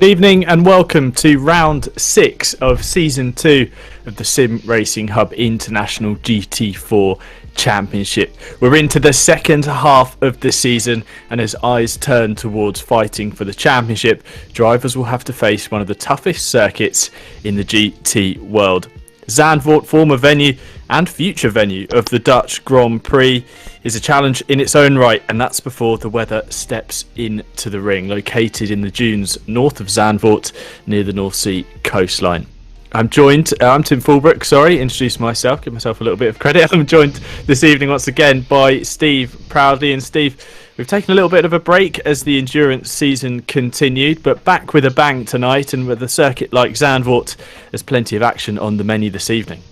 Good evening and welcome to round 6 of season 2 of the Sim Racing Hub International GT4 Championship. We're into the second half of the season, and as eyes turn towards fighting for the championship, drivers will have to face one of the toughest circuits in the GT world. Zandvoort, former venue and future venue of the Dutch Grand Prix, is a challenge in its own right, and that's before the weather steps into the ring. Located in the dunes north of Zandvoort near the North Sea coastline. I'm Tim Fulbrook, introduce myself, give myself a little bit of credit. I'm joined this evening once again by Steve Proudly. And Steve, we've taken a little bit of a break as the endurance season continued, but back with a bang tonight, and with a circuit like Zandvoort, there's plenty of action on the menu this evening.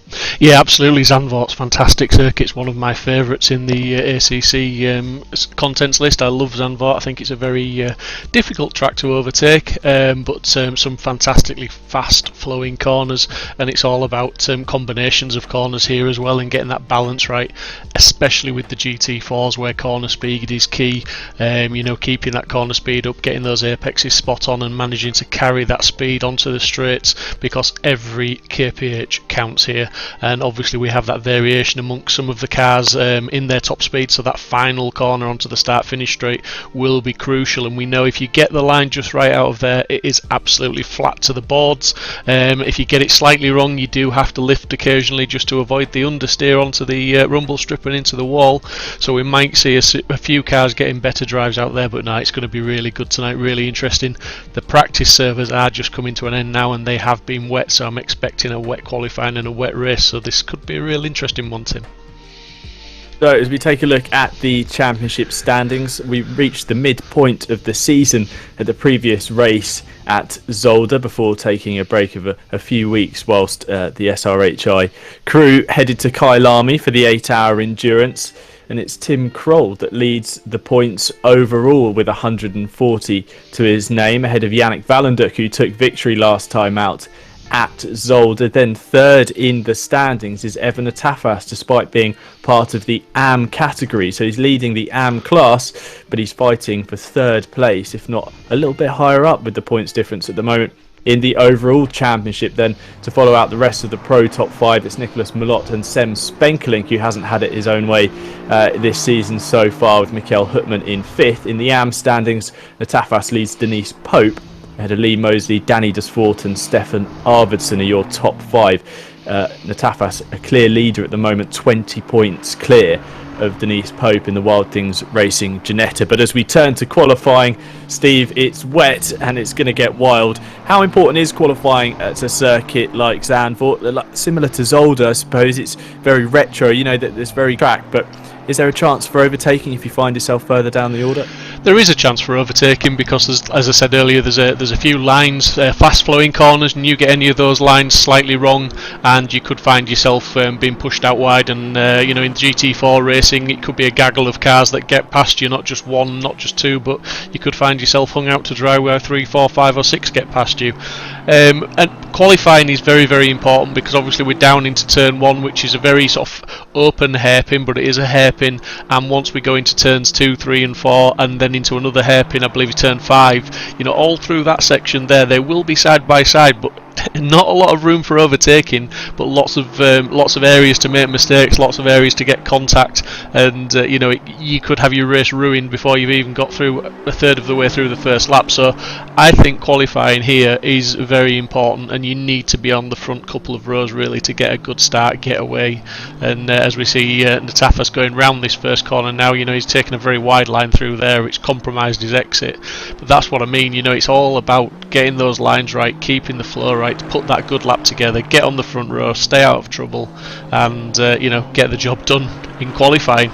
Yeah, absolutely. Zandvoort's fantastic circuit. It's one of my favourites in the ACC contents list. I love Zandvoort. I think it's a very difficult track to overtake, but some fantastically fast flowing corners, and it's all about combinations of corners here as well, and getting that balance right, especially with the GT4s where corner speed is key. Keeping that corner speed up, getting those apexes spot on, and managing to carry that speed onto the straights, because every kph counts here. And obviously we have that variation amongst some of the cars in their top speed, so that final corner onto the start finish straight will be crucial. And we know if you get the line just right out of there, it is absolutely flat to the boards. If you get it slightly wrong, you do have to lift occasionally just to avoid the understeer onto the rumble strip and into the wall. So we might see a few cars getting better drives out there, but no, it's going to be really good tonight, really interesting. The practice servers are just coming to an end now, and they have been wet, so I'm expecting a wet qualifying and a wet race, so this could be a real interesting one, Tim. So as we take a look at the championship standings, we reached the midpoint of the season at the previous race at Zolder before taking a break of a few weeks whilst the SRHI crew headed to Kyalami for the 8-hour endurance. And it's Tim Kroll that leads the points overall with 140 to his name, ahead of Yannick Valenduk, who took victory last time out at Zolder. Then third in the standings is Evan Atafas, despite being part of the AM category. So he's leading the AM class, but he's fighting for third place, if not a little bit higher up with the points difference at the moment. In the overall championship, then, to follow out the rest of the pro top 5, it's Nicholas Malott and Sem Spenkelink, who hasn't had it his own way this season so far, with Mikael Hutman in 5th. In the AM standings, Atafas leads Denise Pope ahead of Lee Mosley, Danny Desfort and Stefan Arvidsson are your top 5. Natafas a clear leader at the moment, 20 points clear of Denise Pope in the Wild Things Racing Ginetta. But as we turn to qualifying, Steve, it's wet and it's going to get wild. How important is qualifying at a circuit like Zandvoort? Similar to Zolder, I suppose. It's very retro, that this very track, but is there a chance for overtaking if you find yourself further down the order? There is a chance for overtaking because, as I said earlier, there's a few lines, fast-flowing corners, and you get any of those lines slightly wrong, and you could find yourself being pushed out wide. And in GT4 racing, it could be a gaggle of cars that get past you, not just one, not just two, but you could find yourself hung out to dry where 3, 4, 5, or 6 get past you. And qualifying is very, very important, because obviously we're down into turn 1, which is a very sort of open hairpin, but it is a hairpin. And once we go into turns 2, 3, and 4, and then into another hairpin, I believe it's turn 5, all through that section there, they will be side by side, but not a lot of room for overtaking, but lots of areas to make mistakes, lots of areas to get contact, and you could have your race ruined before you've even got through a third of the way through the first lap. So I think qualifying here is very important, and you need to be on the front couple of rows really to get a good start, get away. And as we see Natafas going round this first corner now, he's taken a very wide line through there, which compromised his exit. But that's what I mean, it's all about getting those lines right, keeping the flow right, to put that good lap together, get on the front row, stay out of trouble, and get the job done in qualifying.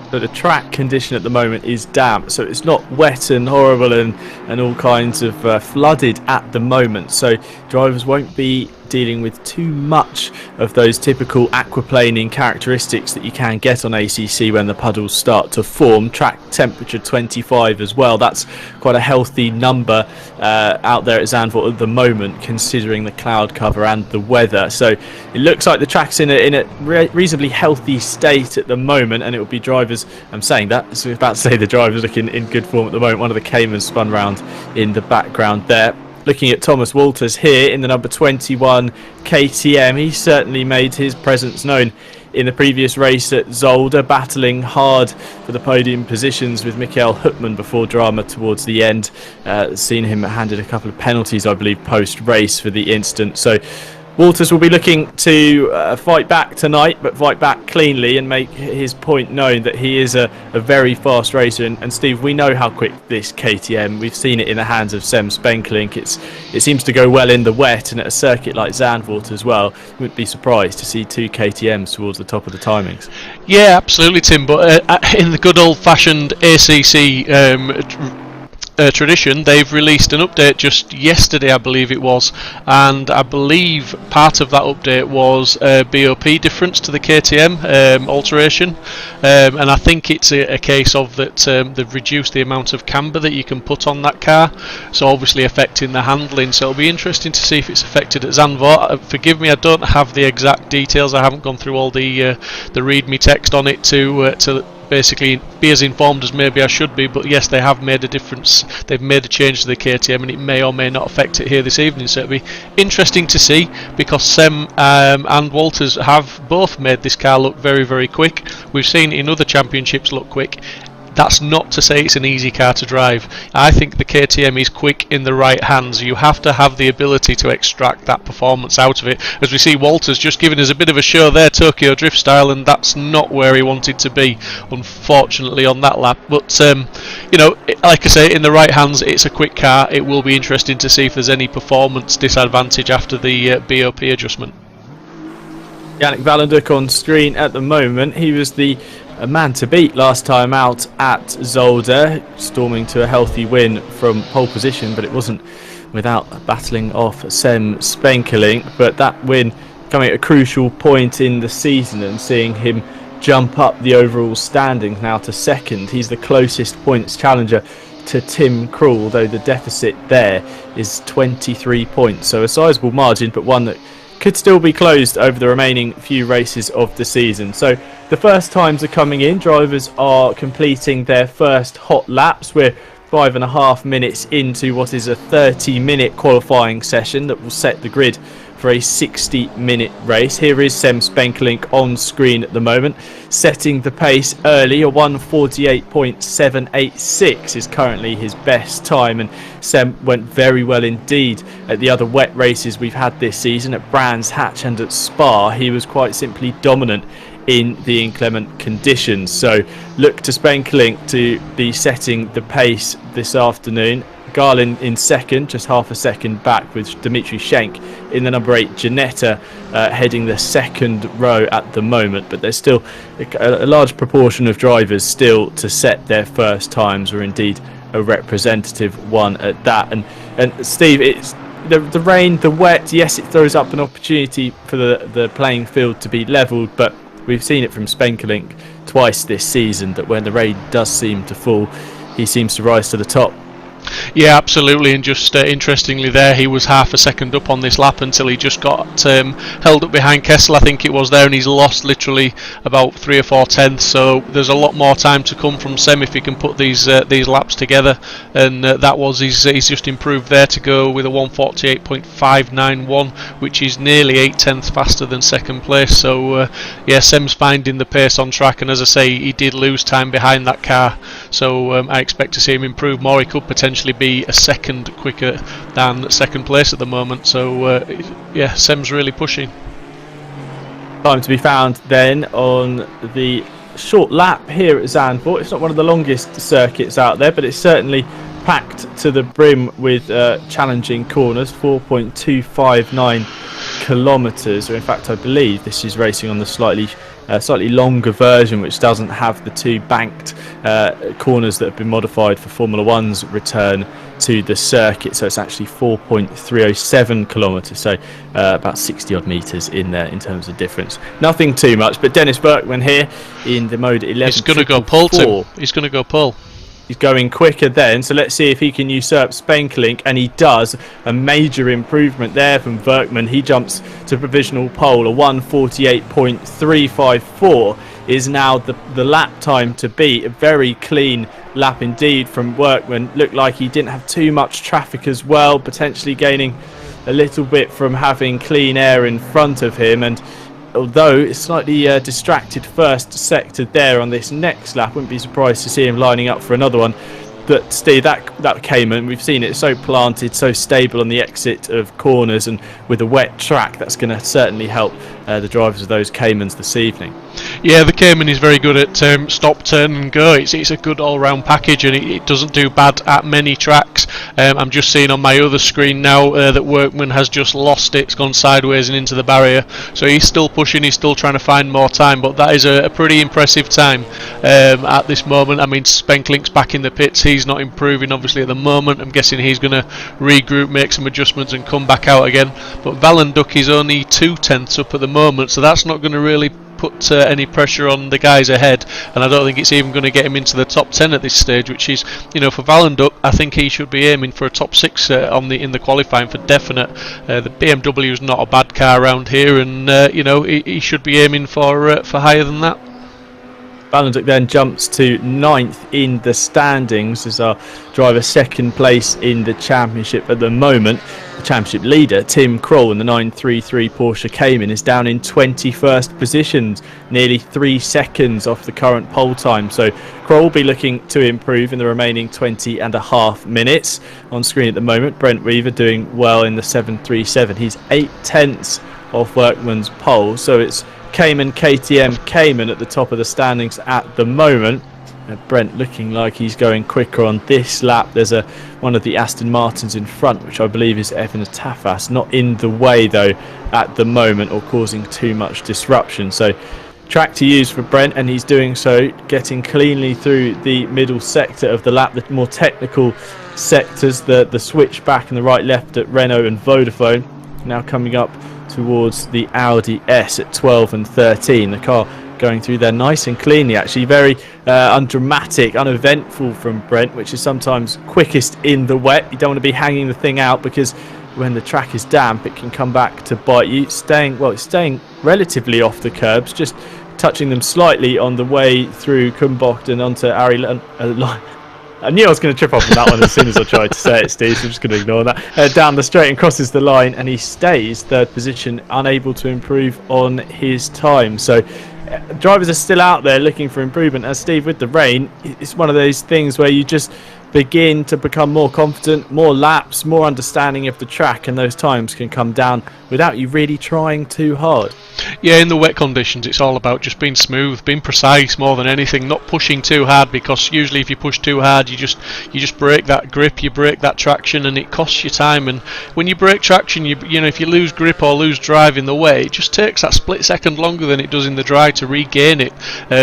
So the track condition at the moment is damp, so it's not wet and horrible and all kinds of flooded at the moment, so drivers won't be dealing with too much of those typical aquaplaning characteristics that you can get on ACC when the puddles start to form. Track temperature 25 as well. That's quite a healthy number out there at Zandvoort at the moment, considering the cloud cover and the weather. So it looks like the track's in a reasonably healthy state at the moment, and it will be drivers. I'm saying that, so I was about to say the drivers looking in good form at the moment. One of the Caymans spun round in the background there. Looking at Thomas Walters here in the number 21 KTM, he certainly made his presence known in the previous race at Zolder, battling hard for the podium positions with Mikael Hutman before drama towards the end. Seen him handed a couple of penalties, I believe, post-race for the incident. So Walters will be looking to fight back tonight, but fight back cleanly and make his point known that he is a very fast racer. And Steve, we know how quick this KTM, we've seen it in the hands of Sem Spenkelink. It seems to go well in the wet, and at a circuit like Zandvoort as well, you wouldn't be surprised to see two KTMs towards the top of the timings. Yeah, absolutely, Tim, but in the good old-fashioned ACC tradition, they've released an update just yesterday, I believe it was, and I believe part of that update was a BOP difference to the KTM alteration, and I think it's a case of that they've reduced the amount of camber that you can put on that car, so obviously affecting the handling. So it'll be interesting to see if it's affected at Zandvoort. Forgive me, I don't have the exact details. I haven't gone through all the readme text on it to basically be as informed as maybe I should be, but yes, they have made a difference. They've made a change to the KTM, and it may or may not affect it here this evening, so it'll be interesting to see, because Sem and Walters have both made this car look very, very quick. We've seen in other championships look quick. That's not to say it's an easy car to drive. I think the KTM is quick in the right hands. You have to have the ability to extract that performance out of it. As we see Walters just giving us a bit of a show there, Tokyo Drift style, and that's not where he wanted to be, unfortunately, on that lap. But, you know, like I say, in the right hands, it's a quick car. It will be interesting to see if there's any performance disadvantage after the BOP adjustment. Yannick Valenduk on screen at the moment. He was a man to beat last time out at Zolder, storming to a healthy win from pole position, but it wasn't without battling off Sem Spenkelink. But that win coming at a crucial point in the season and seeing him jump up the overall standings now to second. He's the closest points challenger to Tim Krul, though the deficit there is 23 points, so a sizable margin, but one that could still be closed over the remaining few races of the season. So the first times are coming in. Drivers are completing their first hot laps. We're 5.5 minutes into what is a 30-minute qualifying session that will set the grid for a 60-minute race. Here is Sem Spenkelink on screen at the moment, setting the pace early. A 1:48.786 is currently his best time, and Sem went very well indeed at the other wet races we've had this season at Brands Hatch and at Spa. He was quite simply dominant in the inclement conditions. So look to Spenkelink to be setting the pace this afternoon. Garlin in second, just half a second back, with Dimitri Schenk in the number 8 Ginetta heading the second row at the moment. But there's still a large proportion of drivers still to set their first times, or indeed a representative one at that. And Steve, it's the rain, the wet, yes, it throws up an opportunity for the playing field to be levelled, but we've seen it from Spenkelink twice this season that when the rain does seem to fall, he seems to rise to the top. Yeah, absolutely, and just interestingly there, he was half a second up on this lap until he just got held up behind Kessel, I think it was there, and he's lost literally about 3 or 4 tenths, so there's a lot more time to come from Sem if he can put these laps together, and that was he's just improved there to go with a 1:48.591, which is nearly 8 tenths faster than second place. So yeah, Sem's finding the pace on track, and as I say, he did lose time behind that car, so I expect to see him improve more. He could potentially be a second quicker than second place at the moment, so yeah, Sem's really pushing. Time to be found then on the short lap here at Zandvoort. It's not one of the longest circuits out there, but it's certainly packed to the brim with challenging corners. 4.259 kilometres, or in fact I believe this is racing on the slightly longer version, which doesn't have the 2 banked corners that have been modified for Formula One's return to the circuit, so it's actually 4.307 kilometres, so about 60 odd metres in there in terms of difference. Nothing too much, but Dennis Berkman here in the mode 11. He's going to go pole, Tim. He's going to go pole. He's going quicker then, so let's see if he can usurp Spenkelink, and he does. A major improvement there from Berkman. He jumps to provisional pole. A 1:48.354 is now the lap time to beat. A very clean lap indeed from Berkman. Looked like he didn't have too much traffic as well, potentially gaining a little bit from having clean air in front of him, and although it's slightly distracted first sector there on this next lap, wouldn't be surprised to see him lining up for another one. But Steve, that Cayman, we've seen it so planted, so stable on the exit of corners, and with a wet track, that's going to certainly help the drivers of those Caymans this evening. Yeah, the Cayman is very good at stop, turn and go. It's a good all-round package, and it doesn't do bad at many tracks. I'm just seeing on my other screen now that Workman has just lost it. It's gone sideways and into the barrier, so he's still pushing, he's still trying to find more time, but that is a pretty impressive time at this moment. I mean, Spenklink's back in the pits. He's not improving obviously at the moment. I'm guessing he's going to regroup, make some adjustments and come back out again, but Valenduk is only 2/10 up at the moment, so that's not going to really put any pressure on the guys ahead, and I don't think it's even going to get him into the top 10 at this stage, which is, you know, for Valenduk, I think he should be aiming for a top 6 in the qualifying for definite. The BMW is not a bad car around here, and you know, he should be aiming for higher than that. Valenduk then jumps to 9th in the standings as our driver second place in the championship at the moment. The championship leader, Tim Kroll, in the 933 Porsche Cayman, is down in 21st position, nearly 3 seconds off the current pole time. So Kroll will be looking to improve in the remaining 20 and a half minutes. On screen at the moment, Brent Weaver doing well in the 737. He's 8/10 off Workman's pole, so it's Cayman, KTM, Cayman at the top of the standings at the moment. Brent looking like he's going quicker on this lap. There's one of the Aston Martins in front, which I believe is Evan Tafas, not in the way though at the moment or causing too much disruption. So track to use for Brent, and he's doing so, getting cleanly through the middle sector of the lap. The more technical sectors, the switch back and the right left at Renault and Vodafone, now coming up towards the Audi S at 12 and 13. The car going through there nice and cleanly, actually very undramatic, uneventful from Brent, which is sometimes quickest in the wet. You don't want to be hanging the thing out, because when the track is damp it can come back to bite you. It's staying relatively off the curbs, just touching them slightly on the way through Kumbocht and onto Ari. I knew I was going to trip off on that one as soon as I tried to say it, Steve, so I'm just going to ignore that. Down the straight and crosses the line, and he stays third position, unable to improve on his time. So drivers are still out there looking for improvement. As Steve, with the rain, it's one of those things where you just begin to become more confident, more laps, more understanding of the track, and those times can come down without you really trying too hard. Yeah, in the wet conditions it's all about just being smooth, being precise more than anything, not pushing too hard, because usually if you push too hard you just break that grip, you break that traction, and it costs you time. And when you break traction, you know, if you lose grip or lose drive in the wet, it just takes that split second longer than it does in the dry to regain it.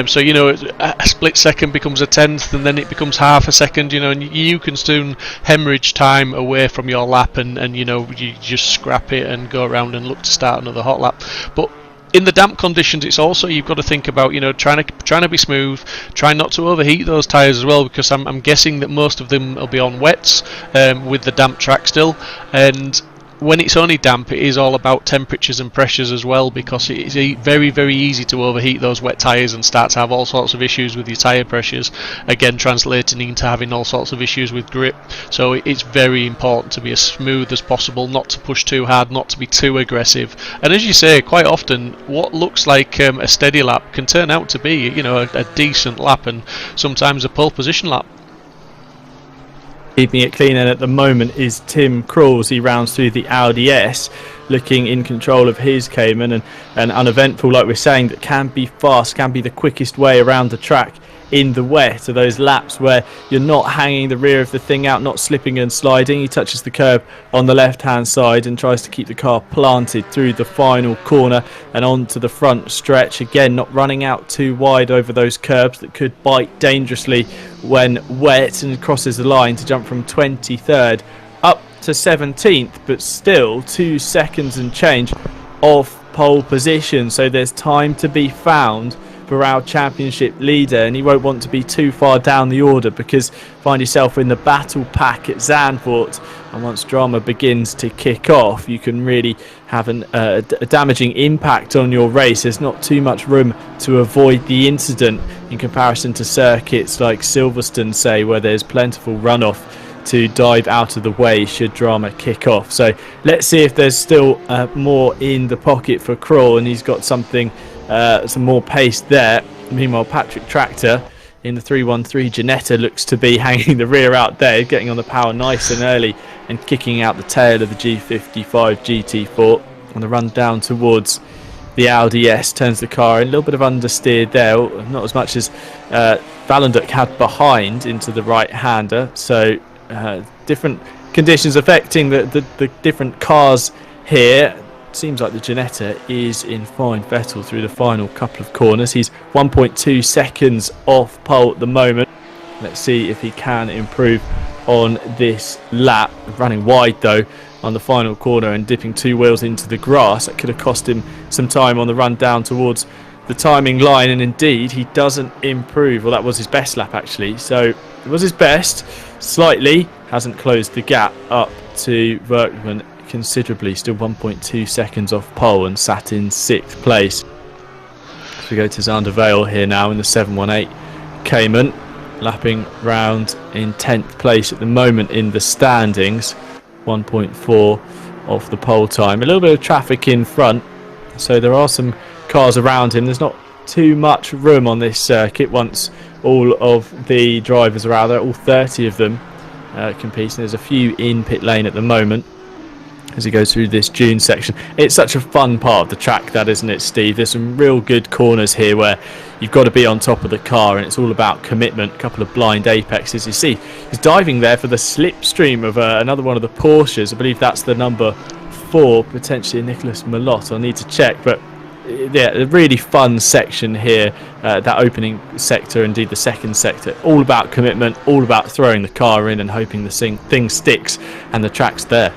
So you know, a split second becomes a tenth, and then it becomes half a second, you know, and you can soon hemorrhage time away from your lap, and you know, you just scrap it and go around and look to start another hot lap. But in the damp conditions, it's also, you've got to think about, you know, trying to be smooth, trying not to overheat those tyres as well, because I'm guessing that most of them will be on wets with the damp track still. And when it's only damp, it is all about temperatures and pressures as well, because it's very, very easy to overheat those wet tyres and start to have all sorts of issues with your tyre pressures, again translating into having all sorts of issues with grip. So it's very important to be as smooth as possible, not to push too hard, not to be too aggressive. And as you say, quite often what looks like a steady lap can turn out to be, you know, a decent lap, and sometimes a pole position lap. Keeping it clean, and at the moment is Tim Kroll. He rounds through the Audi S. looking in control of his Cayman, and uneventful, like we're saying, that can be fast, can be the quickest way around the track in the wet. So those laps where you're not hanging the rear of the thing out, not slipping and sliding. He touches the curb on the left hand side and tries to keep the car planted through the final corner and onto the front stretch. Again, not running out too wide over those curbs that could bite dangerously when wet, and crosses the line to jump from 23rd up to 17th, but still 2 seconds and change off pole position. So there's time to be found for our championship leader, and he won't want to be too far down the order, because find yourself in the battle pack at Zandvoort, and once drama begins to kick off, you can really have a damaging impact on your race. There's not too much room to avoid the incident in comparison to circuits like Silverstone, say, where there's plentiful runoff to dive out of the way should drama kick off. So let's see if there's still more in the pocket for Krul, and he's got something, some more pace there. Meanwhile, Patrick Tractor in the 313 Ginetta looks to be hanging the rear out there, getting on the power nice and early and kicking out the tail of the G55 GT4 on the run down towards the Audi S. Turns the car in, a little bit of understeer there, not as much as Valenduk had behind into the right-hander. So different conditions affecting the different cars here. Seems like the Ginetta is in fine fettle through the final couple of corners. He's 1.2 seconds off pole at the moment. Let's see if he can improve on this lap. Running wide though on the final corner and dipping 2 wheels into the grass. That could have cost him some time on the run down towards the timing line, and indeed he doesn't improve. Well, that was his best lap actually, so it was his best. Slightly hasn't closed the gap up to Workman considerably, still 1.2 seconds off pole and sat in 6th place. So we go to Zander Vale here now in the 718 Cayman, lapping round in 10th place at the moment in the standings, 1.4 off the pole time. A little bit of traffic in front, so there are some cars around him. There's not too much room on this circuit once all of the drivers are out there, all 30 of them competing. There's a few in pit lane at the moment as he goes through this dune section. It's such a fun part of the track, that, isn't it, Steve? There's some real good corners here where you've got to be on top of the car, and it's all about commitment. A couple of blind apexes. You see he's diving there for the slipstream of another one of the Porsches. I believe that's the number 4, potentially Nicholas Malott. I'll need to check, but yeah, a really fun section here, that opening sector, indeed the second sector. All about commitment, all about throwing the car in and hoping the thing sticks and the track's there.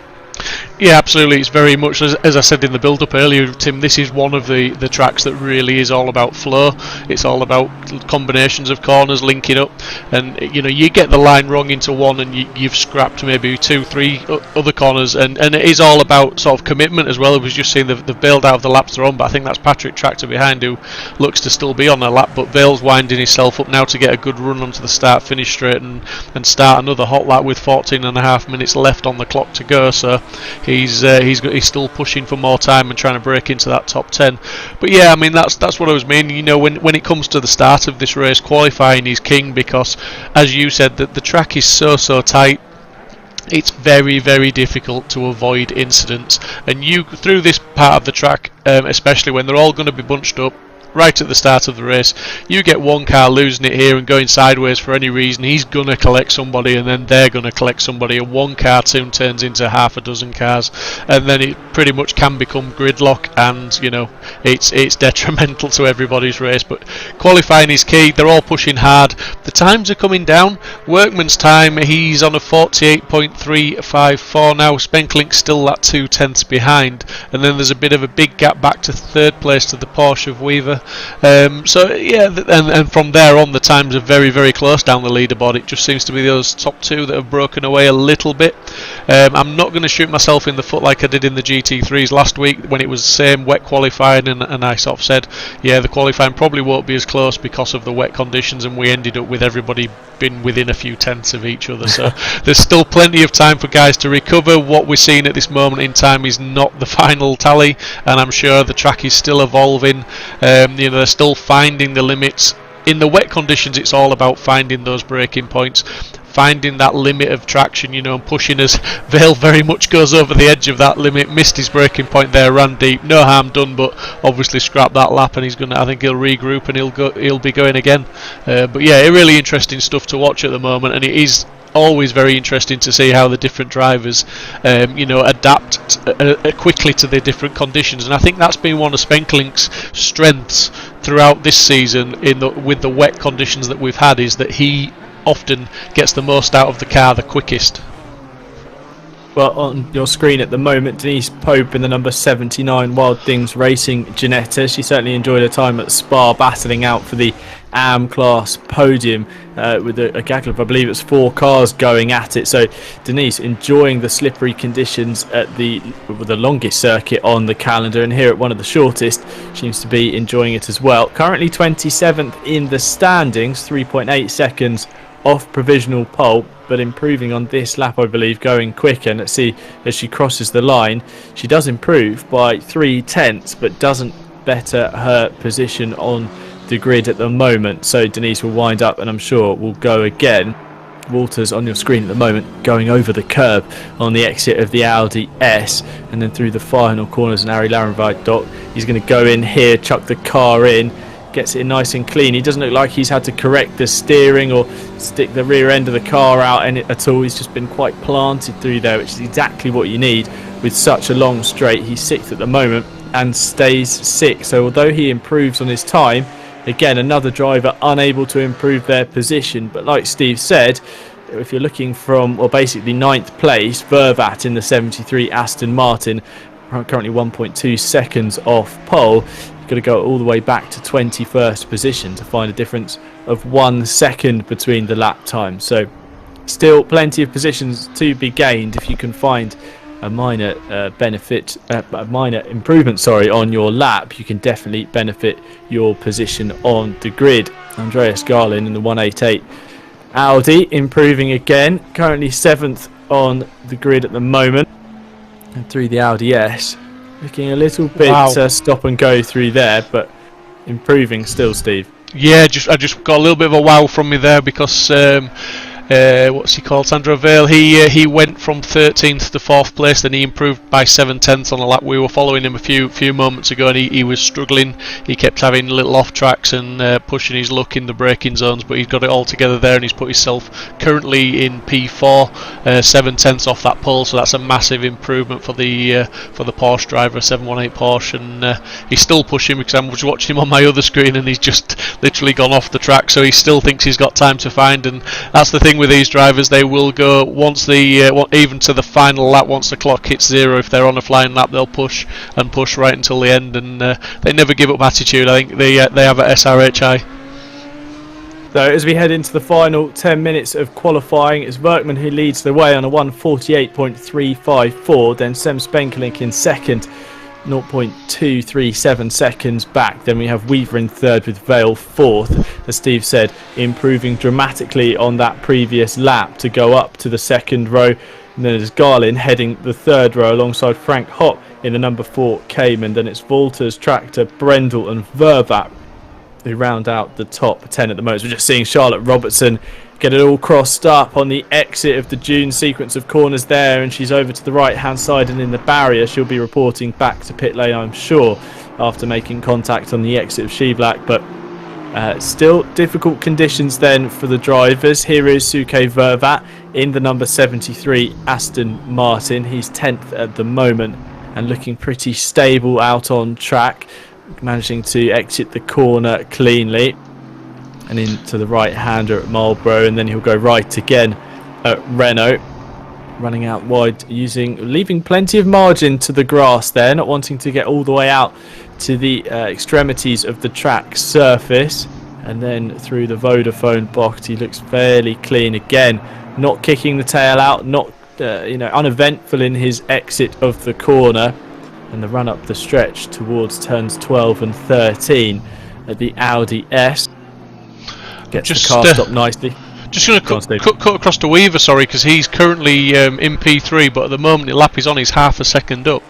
Yeah, absolutely. It's very much, as I said in the build-up earlier, Tim, this is one of the tracks that really is all about flow. It's all about combinations of corners linking up, and you get the line wrong into one and you've scrapped maybe 2-3 other corners, and it is all about sort of commitment as well. It was just saying they've bailed out of the laps they're on, but I think that's Patrick Tractor behind who looks to still be on a lap, but Vale's winding himself up now to get a good run onto the finish straight and start another hot lap with 14.5 minutes left on the clock to go. So he's still pushing for more time and trying to break into that top 10. But yeah, I mean that's what I was meaning. When it comes to the start of this race, qualifying is king, because as you said, the track is so tight. It's very, very difficult to avoid incidents, and through this part of the track, especially when they're all going to be bunched up right at the start of the race, you get one car losing it here and going sideways for any reason, he's going to collect somebody, and then they're going to collect somebody, and one car soon turns into half a dozen cars, and then it pretty much can become gridlock, and it's detrimental to everybody's race. But qualifying is key. They're all pushing hard. The times are coming down. Workman's time, he's on a 48.354 now. Spenklink's still that 2/10 behind, and then there's a bit of a big gap back to 3rd place to the Porsche of Weaver. So yeah, and from there on the times are very, very close down the leaderboard. It just seems to be those top 2 that have broken away a little bit. I'm not going to shoot myself in the foot like I did in the GT3s last week when it was the same wet qualifying, and I sort of said, yeah, the qualifying probably won't be as close because of the wet conditions, and we ended up with everybody been within a few tenths of each other. So there's still plenty of time for guys to recover. What we're seeing at this moment in time is not the final tally, and I'm sure the track is still evolving. They're still finding the limits. In the wet conditions, it's all about finding those breaking points, finding that limit of traction, and pushing as Vale very much goes over the edge of that limit. Missed his braking point there, ran deep, no harm done, but obviously scrapped that lap, and I think he'll regroup and he'll be going again. But yeah, really interesting stuff to watch at the moment, and it is always very interesting to see how the different drivers adapt quickly to the different conditions, and I think that's been one of Spenklink's strengths throughout this season with the wet conditions that we've had, is that he often gets the most out of the car the quickest. Well, on your screen at the moment, Denise Pope in the number 79 Wild Things Racing Ginetta. She certainly enjoyed her time at Spa, battling out for the AM class podium with a gaggle of, I believe it's 4 cars going at it. So Denise enjoying the slippery conditions at the longest circuit on the calendar, and here at one of the shortest, seems to be enjoying it as well. Currently 27th in the standings, 3.8 seconds off provisional pole, but improving on this lap, I believe, going quicker. And let's see, as she crosses the line, she does improve by 3/10, but doesn't better her position on the grid at the moment. So Denise will wind up, and I'm sure will go again. Walters on your screen at the moment going over the curb on the exit of the Audi S, and then through the final corners and Ari Larenveit dock. He's going to go in here, chuck the car in, gets it nice and clean. He doesn't look like he's had to correct the steering or stick the rear end of the car out at all. He's just been quite planted through there, which is exactly what you need with such a long straight. He's 6th at the moment and stays 6th. So although he improves on his time, again, another driver unable to improve their position. But like Steve said, if you're looking from, well, basically 9th place, Vervat in the 73 Aston Martin, currently 1.2 seconds off pole. You've got to go all the way back to 21st position to find a difference of 1 second between the lap time. So still plenty of positions to be gained if you can find a minor a minor improvement on your lap. You can definitely benefit your position on the grid. Andreas Garlin in the 188 Audi improving again, currently 7th on the grid at the moment, and through the Audi S, looking a little bit stop and go through there, but improving still, Steve. Yeah, I just got a little bit of a wow from me there, because what's he called, Sandro Vale, he went from 13th to 4th place, then he improved by 7/10 on a lap. We were following him a few moments ago, and he was struggling. He kept having little off tracks and pushing his luck in the braking zones, but he's got it all together there, and he's put himself currently in P4, 7/10 off that pole, so that's a massive improvement for the Porsche driver, 718 Porsche, and he's still pushing, because I was watching him on my other screen, and he's just literally gone off the track, so he still thinks he's got time to find. And that's the thing with these drivers, they will go once even to the final lap. Once the clock hits 0, if they're on a flying lap, they'll push and push right until the end, and they never give up attitude. I think they have at SRHI. So as we head into the final 10 minutes of qualifying, it's Werkman who leads the way on a 1:48.354, then Sem Spenkelink in second, 0.237 seconds back. Then we have Weaver in third with Vale fourth, as Steve said, improving dramatically on that previous lap to go up to the second row. And then there's Garlin heading the third row alongside Frank Hopp in the number 4 Cayman. Then it's Walters, Tractor, Brendel and Vervat who round out the top 10 at the moment. We're just seeing Charlotte Robertson get it all crossed up on the exit of the June sequence of corners there, and she's over to the right hand side and in the barrier. She'll be reporting back to pit lane, I'm sure, after making contact on the exit of Shevlak. But still difficult conditions then for the drivers. Here is Suke Vervat in the number 73 Aston Martin. He's 10th at the moment and looking pretty stable out on track, managing to exit the corner cleanly and into the right-hander at Marlborough, and then he'll go right again at Renault, running out wide, leaving plenty of margin to the grass there, not wanting to get all the way out to the extremities of the track surface. And then through the Vodafone box, he looks fairly clean again, not kicking the tail out, not uneventful in his exit of the corner, and the run up the stretch towards turns 12 and 13 at the Audi S. Gets the car stopped nicely. Just going to cut across to Weaver, sorry, because he's currently in P3, but at the moment the lap he's on is half a second up.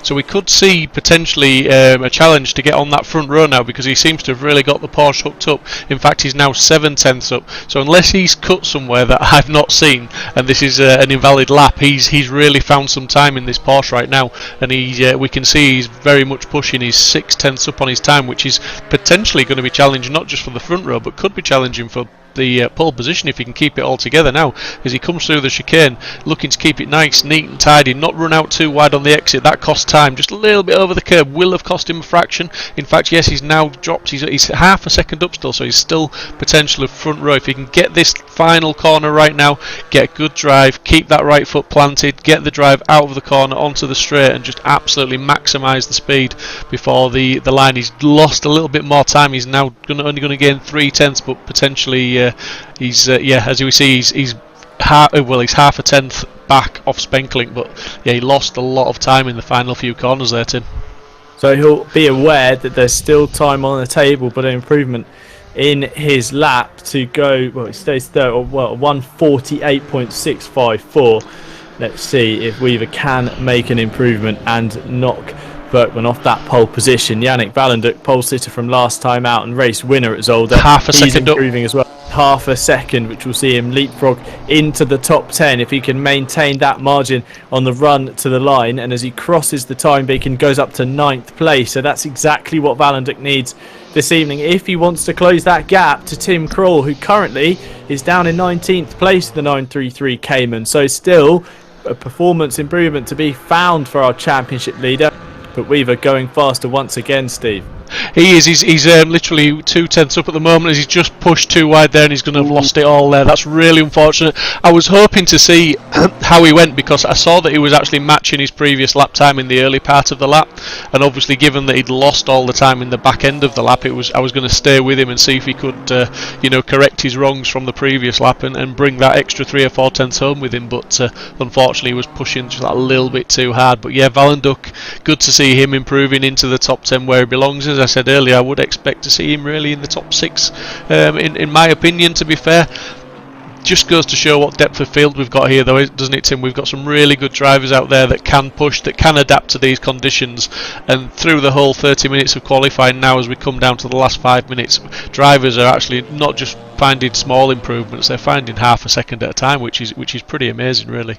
So we could see potentially a challenge to get on that front row now, because he seems to have really got the Porsche hooked up. In fact, he's now 7/10ths up. So unless he's cut somewhere that I've not seen, and this is an invalid lap, he's really found some time in this Porsche right now, and we can see he's very much pushing. He's 6/10ths up on his time, which is potentially going to be challenging not just for the front row, but could be challenging for the pole position if he can keep it all together now as he comes through the chicane, looking to keep it nice, neat and tidy, not run out too wide on the exit. That costs time. Just a little bit over the curb will have cost him a fraction. In fact, yes, he's now dropped. He's half a second up still, so he's still potential of front row. If he can get this final corner right now, get a good drive, keep that right foot planted, get the drive out of the corner onto the straight, and just absolutely maximise the speed before the line. He's lost a little bit more time. He's now only going to gain 3/10ths, but potentially he's as you see, he's half a tenth back off Spenklink, but yeah, he lost a lot of time in the final few corners there, Tim. So he'll be aware that there's still time on the table, but an improvement in his lap to go. Well, it stays third, or 1:48.654. Let's see if Weaver can make an improvement and knock Berkman off that pole position. Yannick Valenduk, pole sitter from last time out and race winner at Zolder. Half a second He's improving as well. Half a second, which will see him leapfrog into the top 10 if he can maintain that margin on the run to the line. And as he crosses the time beacon, goes up to 9th place. So that's exactly what Valenduk needs this evening if he wants to close that gap to Tim Krul, who currently is down in 19th place in the 933 Cayman. So still a performance improvement to be found for our championship leader. But Weaver going faster once again, Steve. He is. He's literally 2/10ths up at the moment as he's just pushed too wide there, and he's going to have lost it all there. That's really unfortunate. I was hoping to see how he went, because I saw that he was actually matching his previous lap time in the early part of the lap, and obviously given that he'd lost all the time in the back end of the lap, I was going to stay with him and see if he could correct his wrongs from the previous lap and bring that extra 3 or 4 tenths home with him, but unfortunately he was pushing just a little bit too hard. But yeah, Valenduk, good to see him improving into the top 10 where he belongs. As I said earlier, I would expect to see him really in the top 6 in my opinion, to be fair. Just goes to show what depth of field we've got here, though, doesn't it, Tim? We've got some really good drivers out there that can push, that can adapt to these conditions, and through the whole 30 minutes of qualifying now, as we come down to the last 5 minutes, drivers are actually not just finding small improvements, they're finding half a second at a time, which is pretty amazing, really.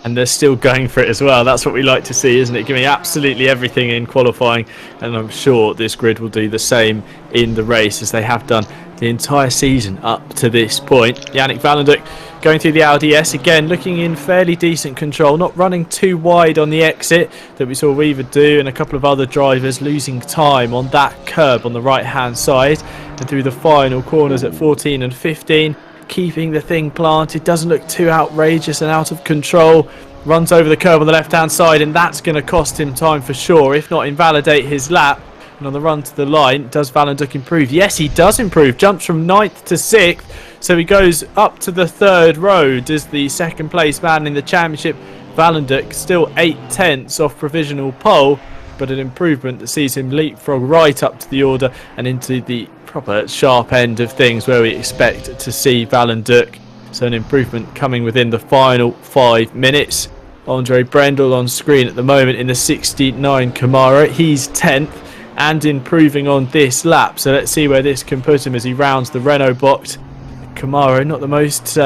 And they're still going for it as well. That's what we like to see, isn't it? Giving absolutely everything in qualifying, and I'm sure this grid will do the same in the race, as they have done the entire season up to this point. Yannick Valenduk going through the Audi S again, looking in fairly decent control, not running too wide on the exit that we saw Weaver do, and a couple of other drivers losing time on that curb on the right hand side, and through the final corners at 14 and 15. Keeping the thing planted, doesn't look too outrageous and out of control. Runs over the curb on the left hand side, and that's going to cost him time for sure, if not invalidate his lap. And on the run to the line, does Valenduk improve? Yes, he does improve. Jumps from 9th to 6th, so he goes up to the 3rd row. Does the second place man in the championship. Valenduk still 8/10ths off provisional pole, but an improvement that sees him leapfrog right up to the order and into the proper sharp end of things where we expect to see Valenduk. So an improvement coming within the final 5 minutes. Andre Brendel on screen at the moment in the 69 Camaro. He's 10th and improving on this lap. So let's see where this can put him as he rounds the Renault box. Camaro, not the most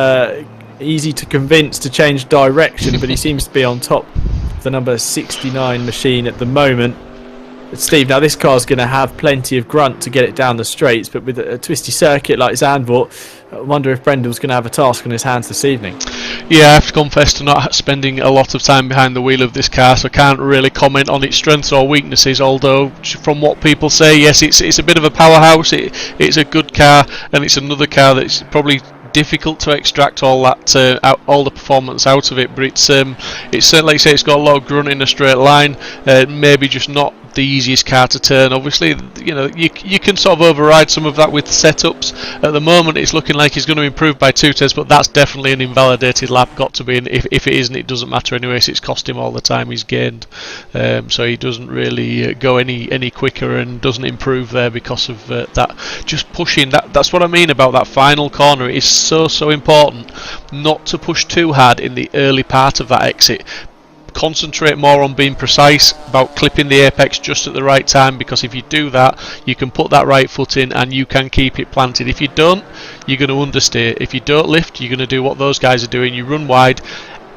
easy to convince to change direction, but he seems to be on top of the number 69 machine at the moment. But Steve, now this car's going to have plenty of grunt to get it down the straights, but with a twisty circuit like Zandvoort, I wonder if Brendel's going to have a task on his hands this evening. Yeah, I have to confess to not spending a lot of time behind the wheel of this car, so I can't really comment on its strengths or weaknesses, although from what people say, yes, it's a bit of a powerhouse, it's a good car, and it's another car that's probably difficult to extract all the performance out of it, but it's certainly, like you say, it's got a lot of grunt in a straight line, maybe just not the easiest car to turn. Obviously, you know, you can sort of override some of that with setups. At the moment, it's looking like he's going to improve by 2 tenths, but that's definitely an invalidated lap, got to be. And if it isn't, it doesn't matter anyway. So it's cost him all the time he's gained. So he doesn't really go any quicker and doesn't improve there because of that. Just pushing that's what I mean about that final corner. It is so important not to push too hard in the early part of that exit. Concentrate more on being precise about clipping the apex just at the right time, because if you do that, you can put that right foot in and you can keep it planted. If you don't, you're going to understeer. If you don't lift, you're going to do what those guys are doing. You run wide.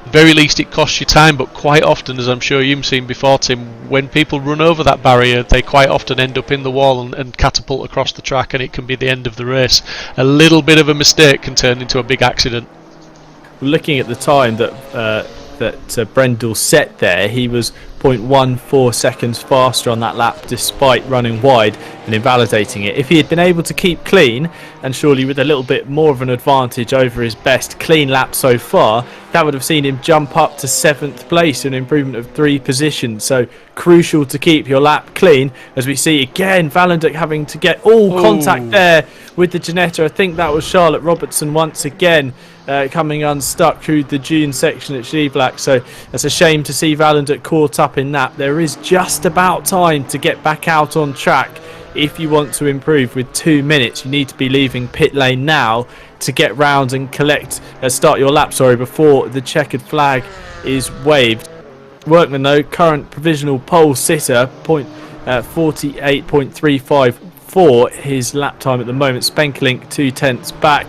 Very least it costs you time, but quite often, as I'm sure you've seen before, Tim, when people run over that barrier, they quite often end up in the wall and catapult across the track, and it can be the end of the race. A little bit of a mistake can turn into a big accident. Looking at the time that Brendel set there, he was 0.14 seconds faster on that lap despite running wide and invalidating it. If he had been able to keep clean, and surely with a little bit more of an advantage over his best clean lap so far, that would have seen him jump up to 7th place, an improvement of 3 positions. So crucial to keep your lap clean, as we see again Valenduc having to get contact there with the Ginetta. I think that was Charlotte Robertson once again coming unstuck through the dune section at Givlac. So it's a shame to see Valenduc caught up in that. There is just about time to get back out on track if you want to improve. With 2 minutes, you need to be leaving pit lane now to get round and start your lap before the checkered flag is waved. Workman though, current provisional pole sitter, 48.354 his lap time at the moment. Spenkelink 2 tenths back,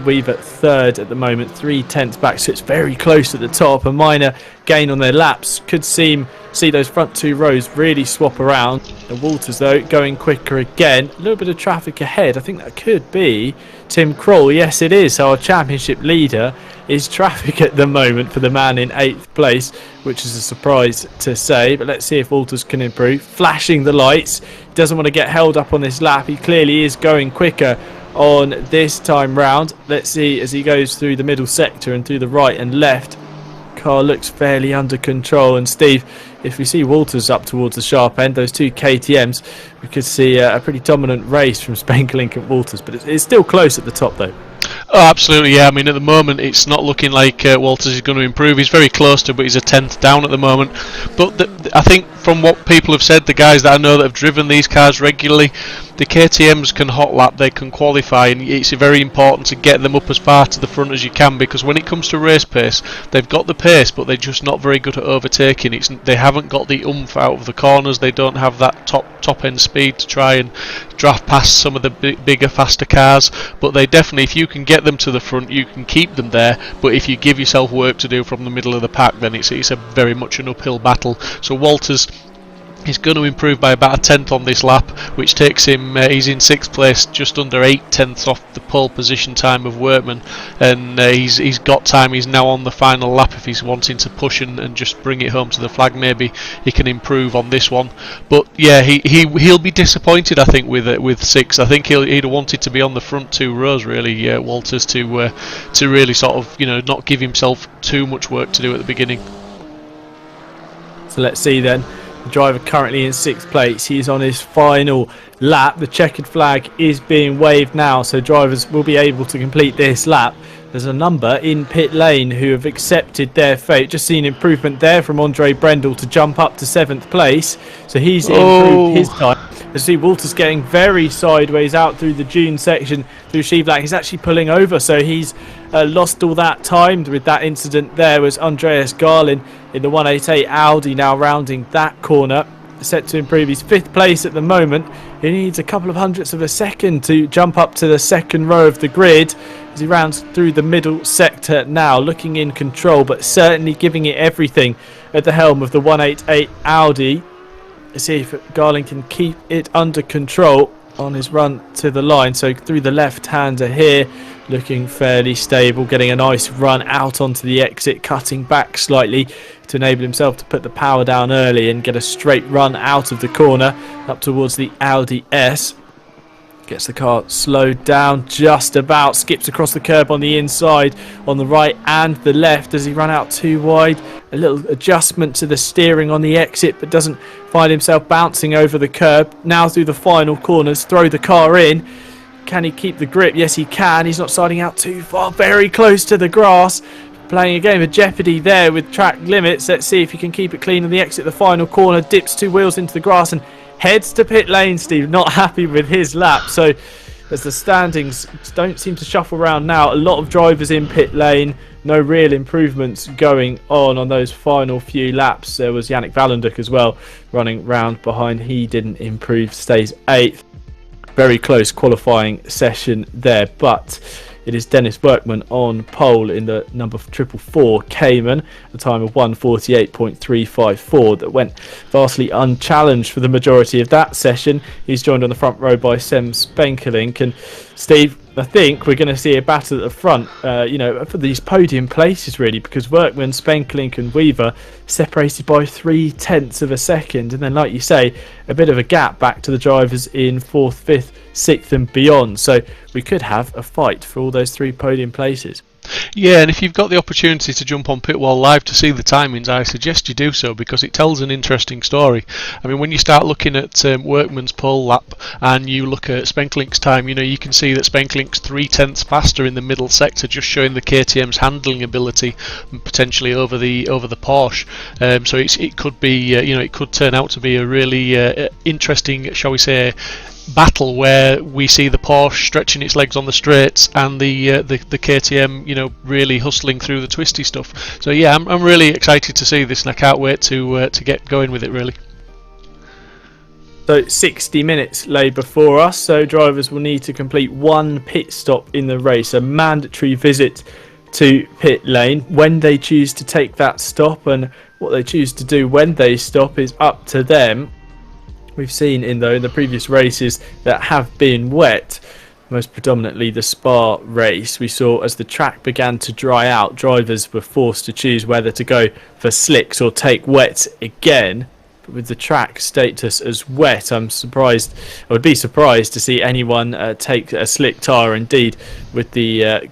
Weaver third at the moment, 3 tenths back, so it's very close at the top. A minor gain on their laps could see those front 2 rows really swap around. And Walters though going quicker again. A little bit of traffic ahead. I think that could be Tim Kroll. Yes, it is. Our championship leader is traffic at the moment for the man in 8th place, which is a surprise to say. But let's see if Walters can improve. Flashing the lights. He doesn't want to get held up on this lap. He clearly is going quicker on this time round. Let's see as he goes through the middle sector and through the right and left. Car looks fairly under control, and Steve, if we see Walters up towards the sharp end, those 2 KTMs, we could see a pretty dominant race from Spenkelink and Walters, but it's still close at the top though. Oh, absolutely, yeah. I mean, at the moment, it's not looking like Walters is going to improve. He's very close to, but he's a 10th down at the moment. But I think from what people have said, the guys that I know that have driven these cars regularly, the KTMs can hot lap, they can qualify, and it's very important to get them up as far to the front as you can, because when it comes to race pace, they've got the pace, but they're just not very good at overtaking. They haven't got the oomph out of the corners. They don't have that top end speed to try and draft past some of the bigger, faster cars. But they definitely, if you can get them to the front, you can keep them there. But if you give yourself work to do from the middle of the pack, then it's a very much an uphill battle. So Walters is going to improve by about a 10th on this lap, which takes him, he's in 6th place, just under 8 tenths off the pole position time of Workman, and he's got time. He's now on the final lap. If he's wanting to push and just bring it home to the flag, maybe he can improve on this one. But yeah, he'll be disappointed, I think, with 6. I think he'd have wanted to be on the front 2 rows, really, Walters, to really sort of, not give himself too much work to do at the beginning. So let's see then. The driver currently in 6th place. He's on his final lap. The checkered flag is being waved now, so drivers will be able to complete this lap. There's a number in pit lane who have accepted their fate. Just seen improvement there from Andre Brendel to jump up to 7th place. So he's improved his time. You see Walters getting very sideways out through the dune section through Givlac. He's actually pulling over, so he's lost all that time with that incident. There was Andreas Garlin in the 188 Audi, now rounding that corner, set to improve. He's 5th place at the moment. He needs a couple of hundredths of a second to jump up to the 2nd row of the grid as he rounds through the middle sector now, looking in control, but certainly giving it everything at the helm of the 188 Audi. Let's see if Garlin can keep it under control on his run to the line. So through the left-hander here, looking fairly stable, getting a nice run out onto the exit, cutting back slightly to enable himself to put the power down early and get a straight run out of the corner up towards the Audi S. Gets the car slowed down just about, skips across the curb on the inside, on the right and the left. Does he run out too wide? A little adjustment to the steering on the exit, but doesn't find himself bouncing over the curb. Now through the final corners, throw the car in. Can he keep the grip? Yes, he can. He's not sliding out too far, very close to the grass. Playing a game of jeopardy there with track limits. Let's see if he can keep it clean on the exit. The final corner, dips 2 wheels into the grass and heads to pit lane. Steve not happy with his lap. So as the standings don't seem to shuffle around now, a lot of drivers in pit lane. No real improvements going on those final few laps. There was Yannick Valenduk as well running round behind. He didn't improve, stays 8th. Very close qualifying session there, but it is Dennis Workman on pole in the number 444 Cayman, a time of 1:48.354 that went vastly unchallenged for the majority of that session. He's joined on the front row by Sem Spenkelink. And Steve, I think we're going to see a battle at the front, for these podium places really, because Workman, Spenkelink and Weaver separated by 0.3 of a second, and then like you say, a bit of a gap back to the drivers in 4th, 5th, 6th and beyond. So we could have a fight for all those 3 podium places. Yeah, and if you've got the opportunity to jump on Pitwall Live to see the timings, I suggest you do so, because it tells an interesting story. I mean, when you start looking at Workman's pole lap and you look at Spenklink's time, you can see that Spenklink's 0.3 faster in the middle sector, just showing the KTM's handling ability potentially over the Porsche. So it could be, it could turn out to be a really interesting, shall we say, battle where we see the Porsche stretching its legs on the straights and the KTM really hustling through the twisty stuff. So yeah, I'm really excited to see this, and I can't wait to get going with it really. So 60 minutes lay before us, so drivers will need to complete 1 pit stop in the race, a mandatory visit to pit lane. When they choose to take that stop and what they choose to do when they stop is up to them. We've seen in the previous races that have been wet, most predominantly the Spa race, we saw as the track began to dry out, drivers were forced to choose whether to go for slicks or take wet again. But with the track status as wet, I would be surprised to see anyone take a slick tyre. Indeed, with the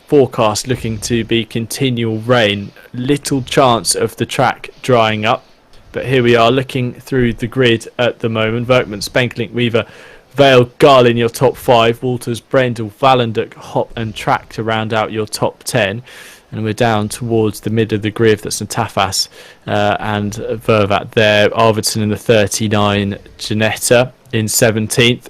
forecast looking to be continual rain, little chance of the track drying up. But here we are looking through the grid at the moment. Workman, Spenkelink, Weaver, Vale, Garlin, your top 5. Walters, Brendel, Valenduk, Hop and Track to round out your top 10. And we're down towards the mid of the grid. That's Tafas and Vervat there. Arvidsson in the 39, Janetta in 17th.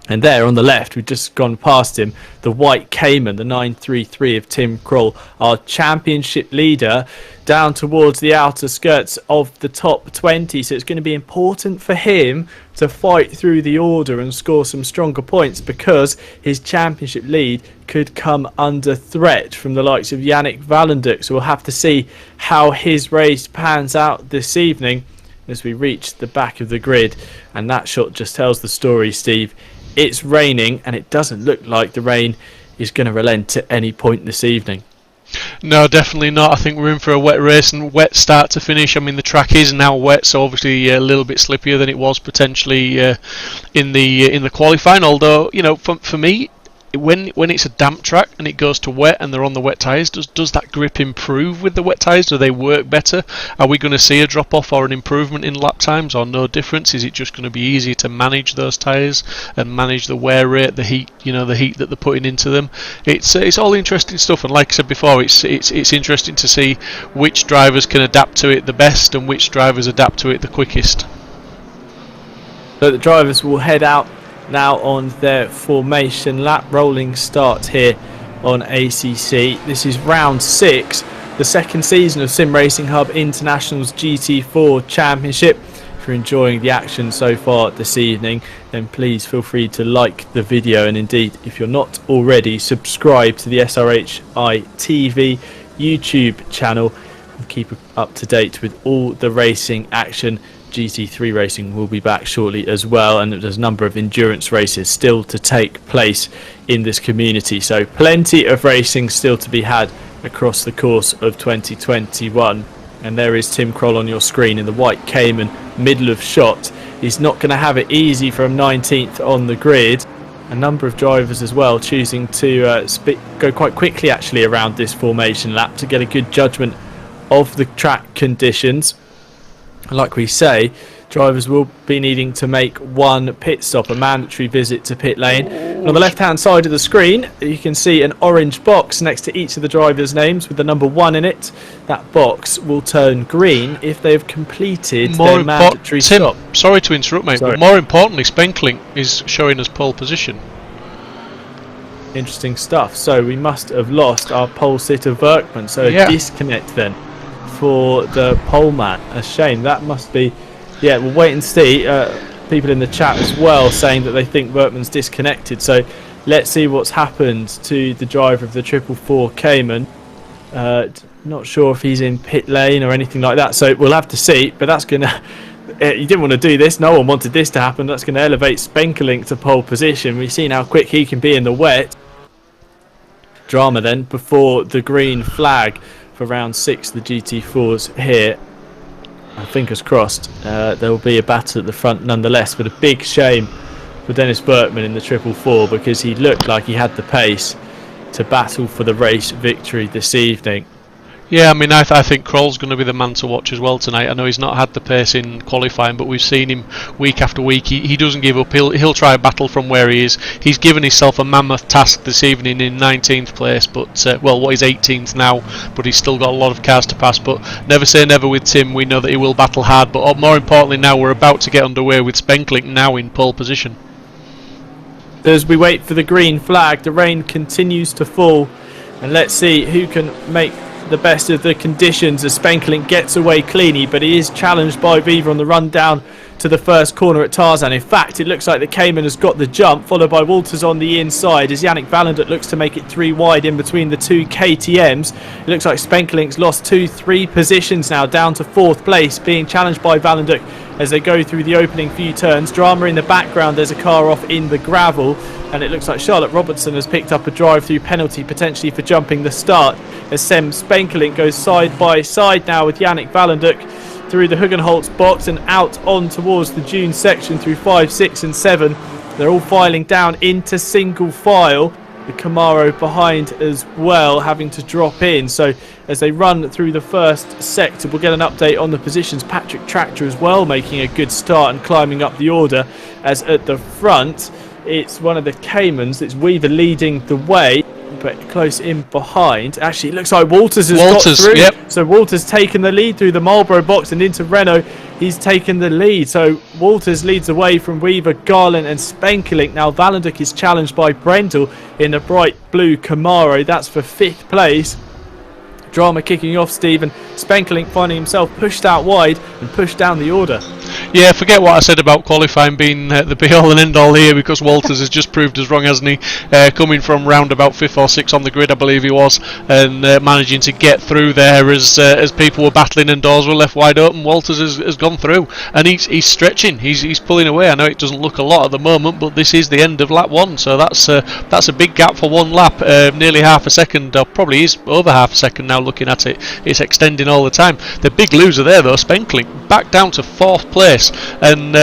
And there on the left, we've just gone past him, the white Cayman, the 933 of Tim Kroll, our championship leader, down towards the outer skirts of the top 20. So it's going to be important for him to fight through the order and score some stronger points, because his championship lead could come under threat from the likes of Yannick Valenduk. So we'll have to see how his race pans out this evening as we reach the back of the grid. And that shot just tells the story, Steve. It's raining, and it doesn't look like the rain is going to relent at any point this evening. No, definitely not. I think we're in for a wet race, and wet start to finish. I mean, the track is now wet, so obviously a little bit slippier than it was potentially in the qualifying. Although, for me, when it's a damp track and it goes to wet and they're on the wet tyres, does that grip improve with the wet tyres? Do they work better? Are we going to see a drop off or an improvement in lap times, or no difference? Is it just going to be easier to manage those tyres and manage the wear rate, the heat, the heat that they're putting into them? It's all interesting stuff, and like I said before, it's interesting to see which drivers can adapt to it the best and which drivers adapt to it the quickest. So the drivers will head out now on their formation lap. Rolling start here on ACC. This is round 6, the second season of Sim Racing Hub International's GT4 Championship. If you're enjoying the action so far this evening, then please feel free to like the video, and indeed, if you're not already, subscribe to the SRHI TV YouTube channel and keep up to date with all the racing action. GT3 racing will be back shortly as well, and there's a number of endurance races still to take place in this community, so plenty of racing still to be had across the course of 2021. And there is Tim Kroll on your screen in the white Cayman, middle of shot. He's not going to have it easy from 19th on the grid. A number of drivers as well choosing to go quite quickly actually around this formation lap to get a good judgment of the track conditions. Like we say, drivers will be needing to make one pit stop, a mandatory visit to pit lane. And on the left hand side of the screen you can see an orange box next to each of the drivers' names with the number 1 in it. That box will turn green if they have completed their mandatory stop. Sorry to interrupt, mate, but more importantly, Spenkling is showing us pole position. Interesting stuff. So we must have lost our pole sitter Workman, so a disconnect then for the pole man. A shame. That must be... Yeah, we'll wait and see. People in the chat as well saying that they think Workman's disconnected. So let's see what's happened to the driver of the 444 Cayman. Not sure if he's in pit lane or anything like that. So we'll have to see. But that's going to... You didn't want to do this. No one wanted this to happen. That's going to elevate Spenkling to pole position. We've seen how quick he can be in the wet. Drama then before the green flag for round 6. The GT4s here. Fingers crossed there will be a battle at the front nonetheless, but a big shame for Dennis Workman in the 444 because he looked like he had the pace to battle for the race victory this evening. Yeah, I mean, I think Kroll's going to be the man to watch as well tonight. I know he's not had the pace in qualifying, but we've seen him week after week. He doesn't give up. He'll try a battle from where he is. He's given himself a mammoth task this evening in 19th place, but he's 18th now, but he's still got a lot of cars to pass. But never say never with Tim. We know that he will battle hard, but more importantly now we're about to get underway with Spenkling now in pole position. As we wait for the green flag, the rain continues to fall, and let's see who can make the best of the conditions as Spenkling gets away cleanly, but he is challenged by Viva on the run down to the first corner at Tarzan. In fact, it looks like the Cayman has got the jump, followed by Walters on the inside as Yannick Valendert looks to make it 3 wide in between the 2 KTMs. It looks like Spenkling's lost 2-3 positions now, down to 4th place, being challenged by Valendert as they go through the opening few turns. Drama in the background, there's a car off in the gravel, and it looks like Charlotte Robertson has picked up a drive-through penalty potentially for jumping the start as Sem Spenkeling goes side by side now with Yannick Valendert through the Hugenholtz box and out on towards the June section through 5, 6 and 7. They're all filing down into single file. The Camaro behind as well having to drop in. So as they run through the first sector, we'll get an update on the positions. Patrick Tractor as well making a good start and climbing up the order, as at the front it's one of the Caymans. It's Weaver leading the way, but close in behind. Actually, it looks like Walters has got through. Yep. So Walters taken the lead through the Marlboro box and into Renault. He's taken the lead. So Walters leads away from Weaver, Garland and Spenkeling. Now Valendert is challenged by Brendel in a bright blue Camaro. That's for 5th place. Drama kicking off, Stephen. Spenkeling finding himself pushed out wide and pushed down the order. Yeah, forget what I said about qualifying being the be-all and end-all here, because Walters has just proved us wrong, hasn't he? Coming from round about 5th or 6th on the grid, I believe he was, and managing to get through there as people were battling and doors were left wide open. Walters has gone through, and he's stretching, he's pulling away. I know it doesn't look a lot at the moment, but this is the end of lap 1, so that's a big gap for one lap, nearly half a second, or probably is over half a second now looking at it. It's extending all the time. The big loser there though, Spenkling, back down to 4th place and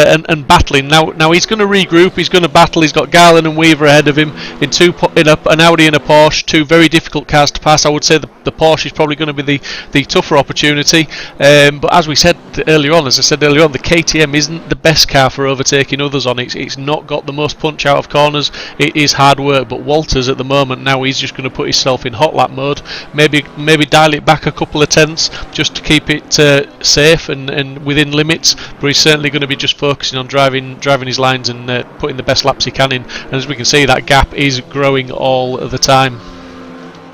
battling. Now he's going to regroup, he's going to battle. He's got Garland and Weaver ahead of him in an Audi and a Porsche, 2 very difficult cars to pass. I would say the Porsche is probably going to be the tougher opportunity, but as I said earlier on, the KTM isn't the best car for overtaking others on. It's not got the most punch out of corners. It is hard work, but Walters at the moment now, he's just going to put himself in hot lap mode, maybe dial it back a couple of tenths just to keep it safe and within limits, but he's certainly going to be just focusing on driving his lines and putting the best laps he can in, and as we can see, that gap is growing all the time.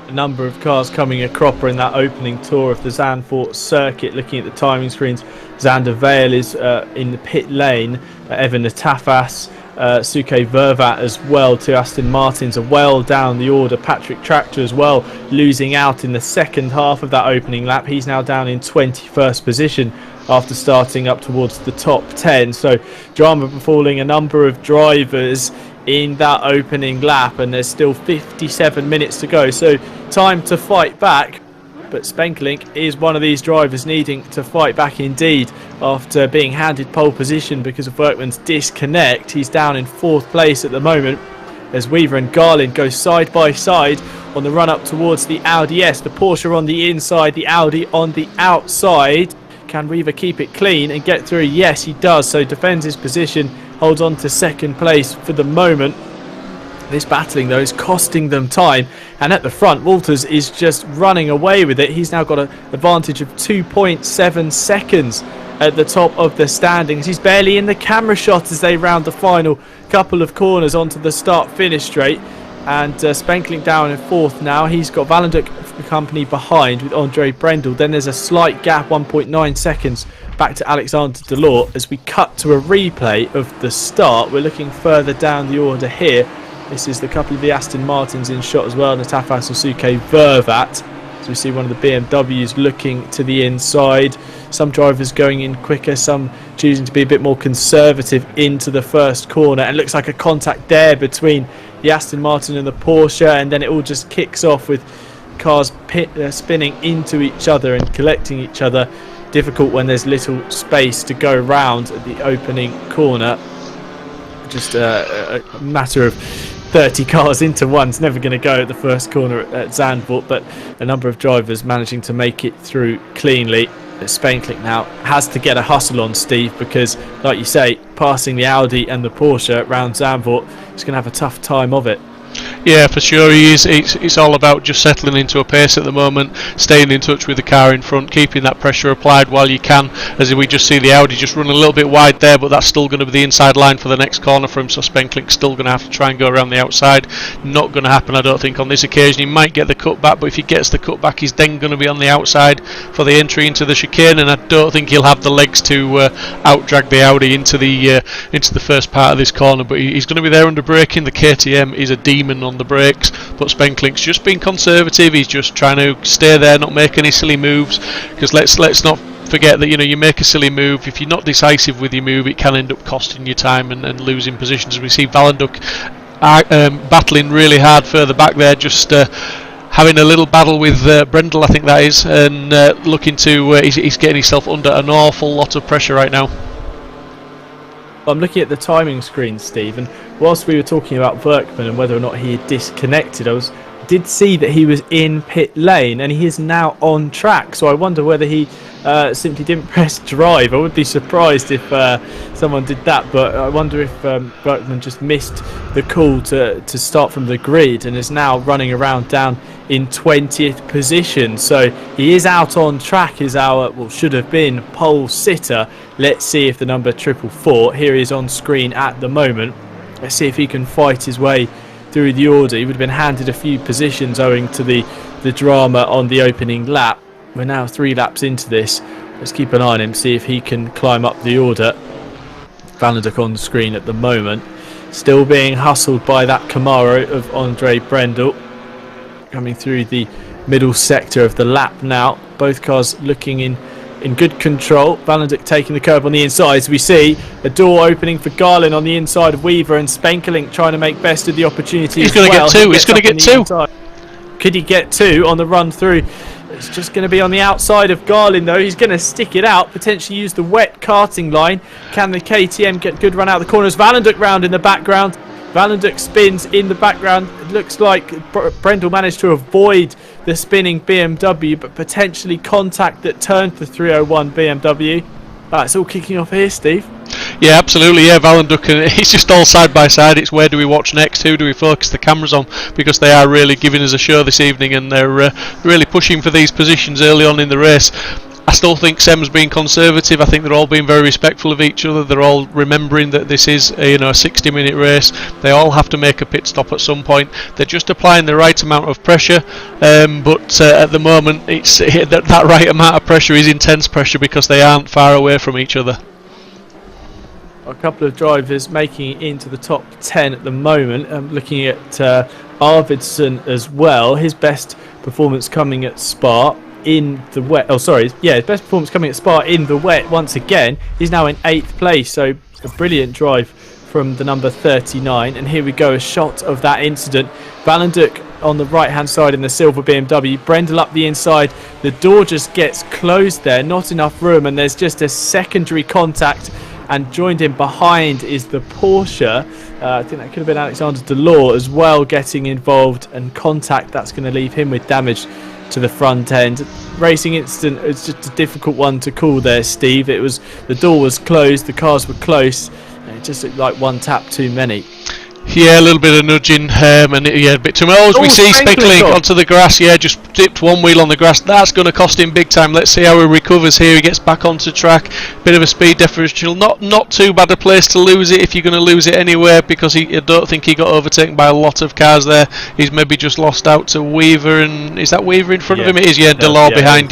A number of cars coming a cropper in that opening tour of the Zandvoort circuit. Looking at the timing screens, Xander Vale is in the pit lane, Evan Natafas, Suke Vervat as well. 2 Aston Martins are well down the order. Patrick Tractor as well, losing out in the second half of that opening lap. He's now down in 21st position after starting up towards the top 10. So drama befalling a number of drivers in that opening lap, and there's still 57 minutes to go, so time to fight back. But Spenkeling is one of these drivers needing to fight back indeed after being handed pole position because of Workman's disconnect. He's down in 4th place at the moment, as Weaver and Garlin go side by side on the run up towards the Audi S. The Porsche on the inside, the Audi on the outside. Can Weaver keep it clean and get through? Yes, he does. So defends his position, holds on to second place for the moment. This battling, though, is costing them time. And at the front, Walters is just running away with it. He's now got an advantage of 2.7 seconds at the top of the standings. He's barely in the camera shot as they round the final couple of corners onto the start-finish straight. And Spenkling down in fourth now. He's got Valenduk company behind with Andre Brendel. Then there's a slight gap, 1.9 seconds, back to Alexander Delort. As we cut to a replay of the start, we're looking further down the order here. This is the couple of the Aston Martins in shot as well, Natafa Susuke Vervat. So we see one of the BMWs looking to the inside. Some drivers going in quicker, some choosing to be a bit more conservative into the first corner. And it looks like a contact there between the Aston Martin and the Porsche, and then it all just kicks off with cars spinning into each other and collecting each other. Difficult when there's little space to go around at the opening corner. Just a matter of 30 cars into one's never going to go at the first corner at Zandvoort, but a number of drivers managing to make it through cleanly. Spenkling now has to get a hustle on, Steve, because like you say, passing the Audi and the Porsche around Zandvoort, he's going to have a tough time of it. Yeah, for sure he is. It's all about just settling into a pace at the moment, staying in touch with the car in front, keeping that pressure applied while you can, as we just see the Audi just run a little bit wide there, but that's still going to be the inside line for the next corner for him, so Spenkling's still going to have to try and go around the outside. Not going to happen, I don't think, on this occasion. He might get the cutback, but if he gets the cutback, he's then going to be on the outside for the entry into the chicane, and I don't think he'll have the legs to out-drag the Audi into the first part of this corner, but he's going to be there under braking. The KTM is a demon on the brakes, but Spenkling's just being conservative. He's just trying to stay there, not make any silly moves, because let's not forget that, you know, you make a silly move, if you're not decisive with your move, it can end up costing you time and losing positions. As we see Valenduk battling really hard further back there, just having a little battle with Brendel, I think that is, and looking to he's getting himself under an awful lot of pressure right now. I'm looking at the timing screen, Steve, and whilst we were talking about Werkman and whether or not he had disconnected, I did see that he was in pit lane and he is now on track. So I wonder whether he simply didn't press drive. I would be surprised if someone did that, but I wonder if Werkman just missed the call to start from the grid and is now running around down in 20th position. So he is out on track as our, well, should have been pole sitter. Let's see if the number 444, here he is on screen at the moment. Let's see if he can fight his way through the order. He would have been handed a few positions owing to the drama on the opening lap. We're now 3 laps into this. Let's keep an eye on him, see if he can climb up the order. Valenduk on the screen at the moment. Still being hustled by that Camaro of Andre Brendel. Coming through the middle sector of the lap now. Both cars looking in good control. Valenduk taking the curve on the inside. So we see a door opening for Garlin on the inside of Weaver, and Spenkelink trying to make best of the opportunity. He's going to get 2. He's going to get 2. Could he get 2 on the run through? It's just going to be on the outside of Garlin, though. He's going to stick it out, potentially use the wet karting line. Can the KTM get good run out of the corners? Valenduk round in the background. Valenduk spins in the background. It looks like Brendel managed to avoid the spinning BMW, but potentially contact that turned the 301 BMW. It's all kicking off here, Steve. Yeah, absolutely. Yeah, Valenduk, it's just all side by side. It's where do we watch next? Who do we focus the cameras on? Because they are really giving us a show this evening, and they're really pushing for these positions early on in the race. I still think Sem's being conservative. I think they're all being very respectful of each other. They're all remembering that this is a 60-minute race. They all have to make a pit stop at some point. They're just applying the right amount of pressure, but at the moment it's that right amount of pressure is intense pressure because they aren't far away from each other. A couple of drivers making it into the top 10 at the moment. I'm looking at Arvidsson as well. His best performance coming at Spa in the wet. His best performance coming at Spa in the wet once again. He's now in 8th place, so a brilliant drive from the number 39. And here we go, a shot of that incident. Valenduk on the right hand side in the silver BMW, Brendel up the inside. The door just gets closed there, not enough room, and there's just a secondary contact and joined him behind is the Porsche. I think that could have been Alexander Delors as well getting involved, and contact that's going to leave him with damage to the front end. Racing incident, it's just a difficult one to call there, Steve. It was, the door was closed, the cars were close, and it just looked like one tap too many. Yeah, a little bit of nudging, and a bit too much. Oh, as we see Speckley onto the grass, just dipped one wheel on the grass. That's going to cost him big time. Let's see how he recovers here. He gets back onto track. Bit of a speed differential. Not too bad a place to lose it if you're going to lose it anywhere, because I don't think he got overtaken by a lot of cars there. He's maybe just lost out to Weaver, and is that Weaver in front of him? It is, Delors behind,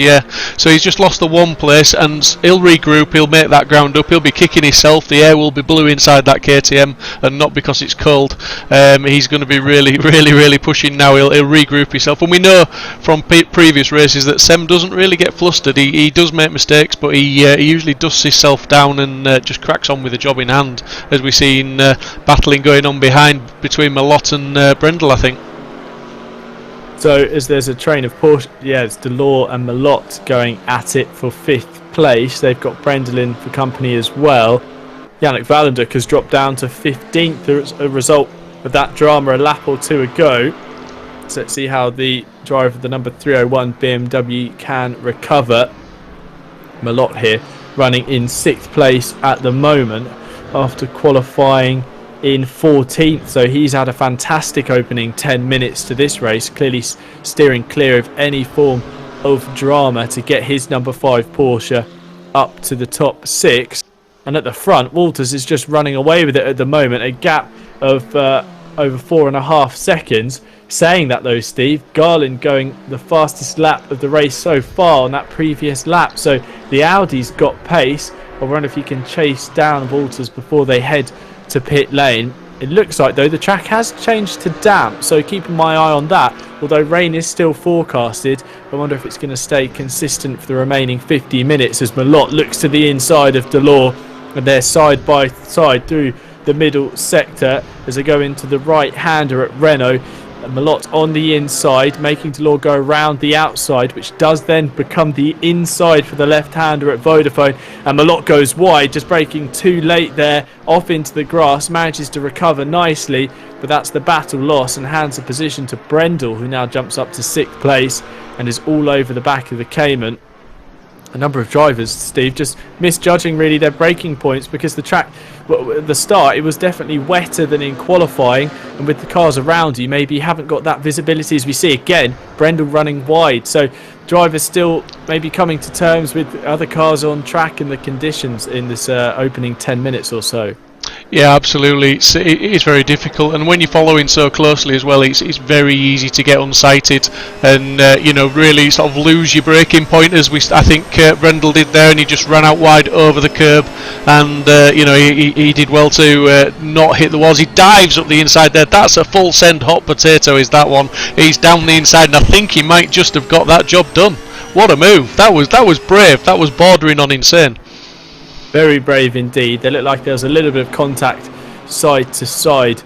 So he's just lost the one place, and he'll regroup. He'll make that ground up. He'll be kicking himself. The air will be blue inside that KTM, and not because it's cold. He's going to be really pushing now. He'll regroup himself, and we know from previous races that Sem doesn't really get flustered. He does make mistakes, but he usually dusts himself down and just cracks on with the job in hand, as we see in battling going on behind between Malott and Brendel, I think. So as there's a train of Porsche, it's Delors and Malott going at it for 5th place. They've got Brendel in for company as well. Yannick Valenduk has dropped down to 15th as a result of that drama a lap or two ago. So let's see how the driver of the number 301 BMW can recover. Malott here running in 6th place at the moment after qualifying in 14th. So he's had a fantastic opening 10 minutes to this race, clearly steering clear of any form of drama to get his number 5 Porsche up to the top 6. And at the front, Walters is just running away with it at the moment. A gap of over 4.5 seconds. Saying that though, Steve, Garland going the fastest lap of the race so far on that previous lap. So the Audi's got pace. I wonder if he can chase down Walters before they head to pit lane. It looks like though the track has changed to damp, so keeping my eye on that. Although rain is still forecasted, I wonder if it's going to stay consistent for the remaining 50 minutes as Malott looks to the inside of Delors. And they're side by side through the middle sector as they go into the right-hander at Renault. And Malott on the inside, making Delors go around the outside, which does then become the inside for the left-hander at Vodafone. And Malott goes wide, just braking too late there, off into the grass, manages to recover nicely, but that's the battle loss and hands the position to Brendel, who now jumps up to 6th place and is all over the back of the Cayman. A number of drivers, Steve, just misjudging really their braking points, because the track, at the start, it was definitely wetter than in qualifying, and with the cars around you, maybe you haven't got that visibility as we see again, Brendel running wide. So drivers still maybe coming to terms with other cars on track and the conditions in this opening 10 minutes or so. Yeah, absolutely. It's very difficult, and when you're following so closely as well, it's very easy to get unsighted and really sort of lose your braking point, as I think Brendel did there, and he just ran out wide over the curb, and he did well to not hit the walls. He dives up the inside there. That's a full send hot potato, is that one. He's down the inside, and I think he might just have got that job done. What a move. That was brave. That was bordering on insane. Very brave indeed. They look like there was a little bit of contact side to side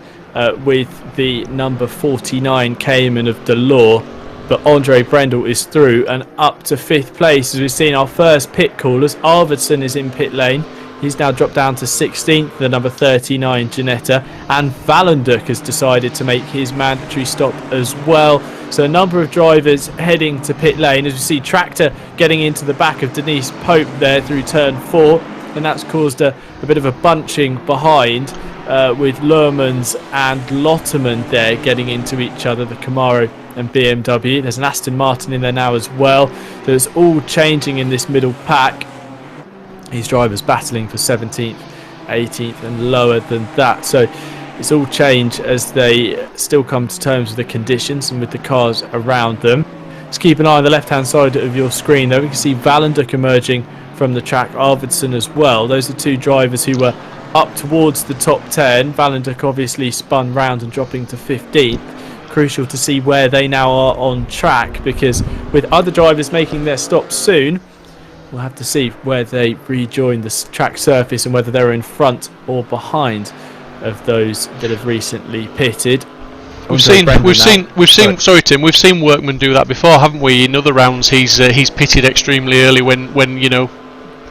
with the number 49 Cayman of Delors, but Andre Brendel is through and up to 5th place as we've seen our first pit callers. Arvidsson is in pit lane. He's now dropped down to 16th, the number 39 Ginetta, and Valenduk has decided to make his mandatory stop as well. So a number of drivers heading to pit lane as we see Tractor getting into the back of Denise Pope there through turn 4. And that's caused a bit of a bunching behind with Lermans and Lotterman there getting into each other, the Camaro and BMW. There's an Aston Martin in there now as well. There's all changing in this middle pack. These drivers battling for 17th, 18th and lower than that. So it's all change as they still come to terms with the conditions and with the cars around them. Let's keep an eye on the left-hand side of your screen though. We can see Valenduk emerging from the track, Arvidsson as well. Those are two drivers who were up towards the top 10. Valenduk obviously spun round and dropping to 15th. Crucial to see where they now are on track, because with other drivers making their stops soon, we'll have to see where they rejoin the track surface and whether they're in front or behind of those that have recently pitted. We've seen sorry Tim, we've seen Workman do that before, haven't we? In other rounds he's pitted extremely early when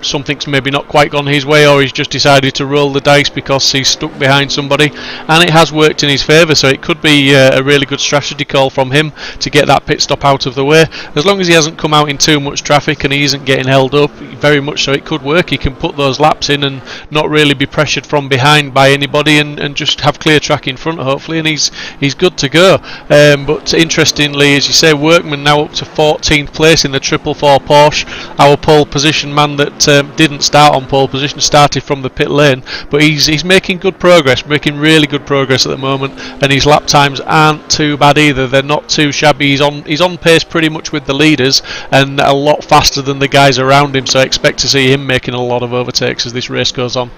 something's maybe not quite gone his way, or he's just decided to roll the dice because he's stuck behind somebody, and it has worked in his favour. So it could be a really good strategy call from him to get that pit stop out of the way. As long as he hasn't come out in too much traffic and he isn't getting held up, very much so it could work. He can put those laps in and not really be pressured from behind by anybody, and just have clear track in front, hopefully, and he's good to go. But interestingly, as you say, Workman now up to 14th place in the 444 Porsche. Our pole position man that didn't start on pole position, started from the pit lane, but he's making good progress, making really good progress at the moment, and his lap times aren't too bad either. They're not too shabby. He's on pace pretty much with the leaders, and a lot faster than the guys around him, so I expect to see him making a lot of overtakes as this race goes on.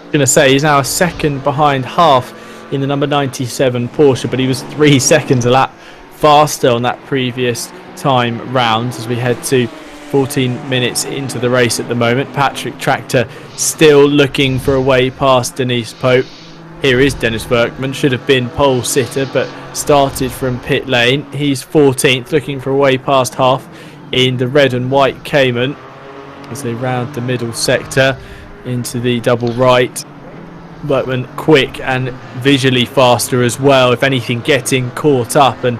Going to say he's now a second behind half in the number 97 Porsche, but he was 3 seconds a lap faster on that previous time round as we head to 14 minutes into the race at the moment. Patrick Tractor still looking for a way past Denise Pope. Here is Dennis Workman, should have been pole sitter but started from pit lane. He's 14th, looking for a way past half in the red and white Cayman as they round the middle sector into the double right. Workman quick and visually faster as well, if anything getting caught up and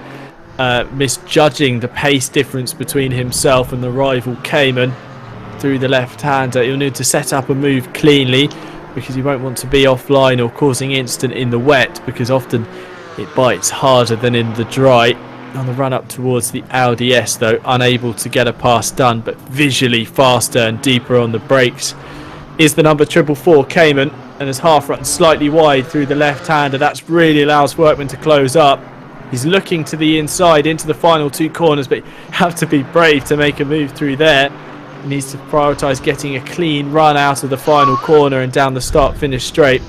misjudging the pace difference between himself and the rival Cayman through the left-hander. He'll need to set up a move cleanly because he won't want to be offline or causing incident in the wet, because often it bites harder than in the dry. On the run up towards the Audi S though, unable to get a pass done, but visually faster and deeper on the brakes is the number 444 Cayman, and has half run slightly wide through the left-hander. That's really allows Workman to close up. He's looking to the inside into the final 2 corners, but you have to be brave to make a move through there. He needs to prioritise getting a clean run out of the final corner and down the start-finish straight,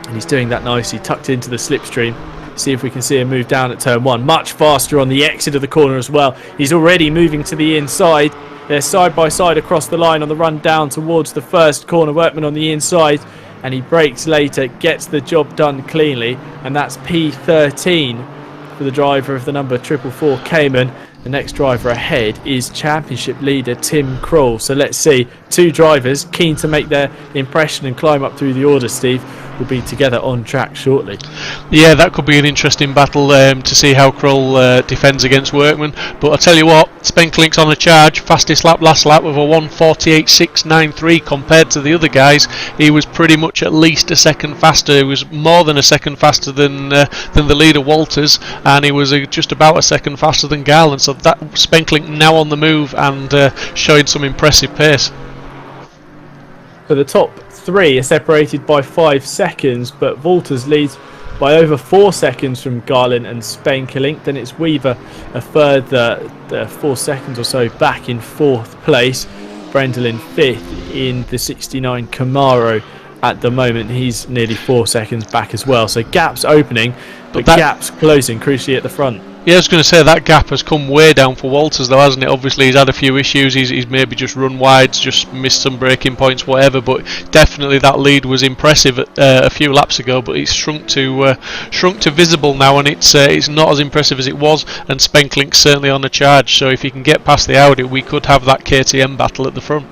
and he's doing that nicely, tucked into the slipstream. See if we can see him move down at turn 1. Much faster on the exit of the corner as well. He's already moving to the inside. They're side by side across the line on the run down towards the first corner. Workman on the inside, and he brakes later, gets the job done cleanly, and that's P13 for the driver of the number 444 Cayman. The next driver ahead is championship leader Tim Krul. So let's see, 2 drivers keen to make their impression and climb up through the order, Steve, will be together on track shortly. Yeah, that could be an interesting battle to see how Krul defends against Workman. But I'll tell you what, Spenklink's on a charge, fastest lap last lap with a 1:48.693 compared to the other guys. He was pretty much at least a second faster. He was more than a second faster than the leader Walters, and he was just about a second faster than Garland. So that Spenklink now on the move and showing some impressive pace. So the top 3 are separated by 5 seconds, but Walters leads by over 4 seconds from Garland and Spenkelink. Then it's Weaver a further 4 seconds or so back in 4th place. Brendelin 5th in the 69 Camaro at the moment. He's nearly 4 seconds back as well. So gaps opening, but gaps closing crucially at the front. Yeah, I was going to say that gap has come way down for Walters though, hasn't it? Obviously he's had a few issues, he's maybe just run wide, just missed some braking points, whatever, but definitely that lead was impressive a few laps ago, but it's shrunk to visible now, and it's not as impressive as it was, and Spenklink's certainly on the charge, so if he can get past the Audi, we could have that KTM battle at the front.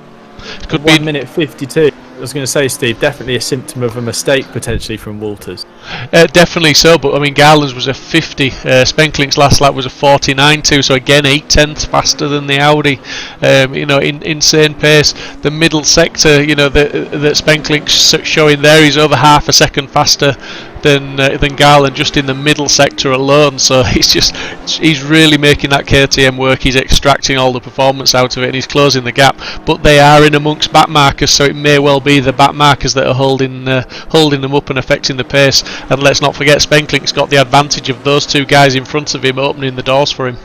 It could 1 minute 52. I was going to say, Steve, definitely a symptom of a mistake potentially from Walters. Definitely so, but I mean Garland's was a 50, Spenklink's last lap was a 49.2, so again 8/10 faster than the Audi. Insane pace. The middle sector, that Spenklink's showing there, he's over half a second faster than Garland just in the middle sector alone. So he's really making that KTM work. He's extracting all the performance out of it, and he's closing the gap. But they are in amongst back markers, so it may well be the back markers that are holding them up and affecting the pace. And let's not forget, Spenklink's got the advantage of those 2 guys in front of him opening the doors for him.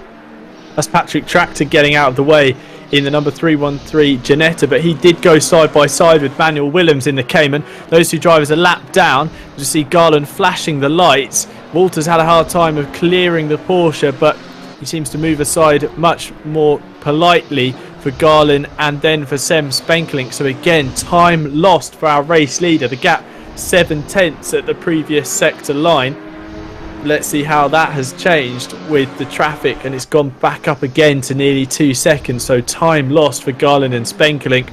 That's Patrick Tractor getting out of the way in the number 313 Janetta, but he did go side by side with Manuel Willems in the Cayman. Those 2 drivers are lapped down. You see Garland flashing the lights. Walters had a hard time of clearing the Porsche, but he seems to move aside much more politely for Garland and then for Sem Spenkelink. So again, time lost for our race leader. The gap 7/10 at the previous sector line. Let's see how that has changed with the traffic, and it's gone back up again to nearly 2 seconds. So time lost for Garland and Spenkelink.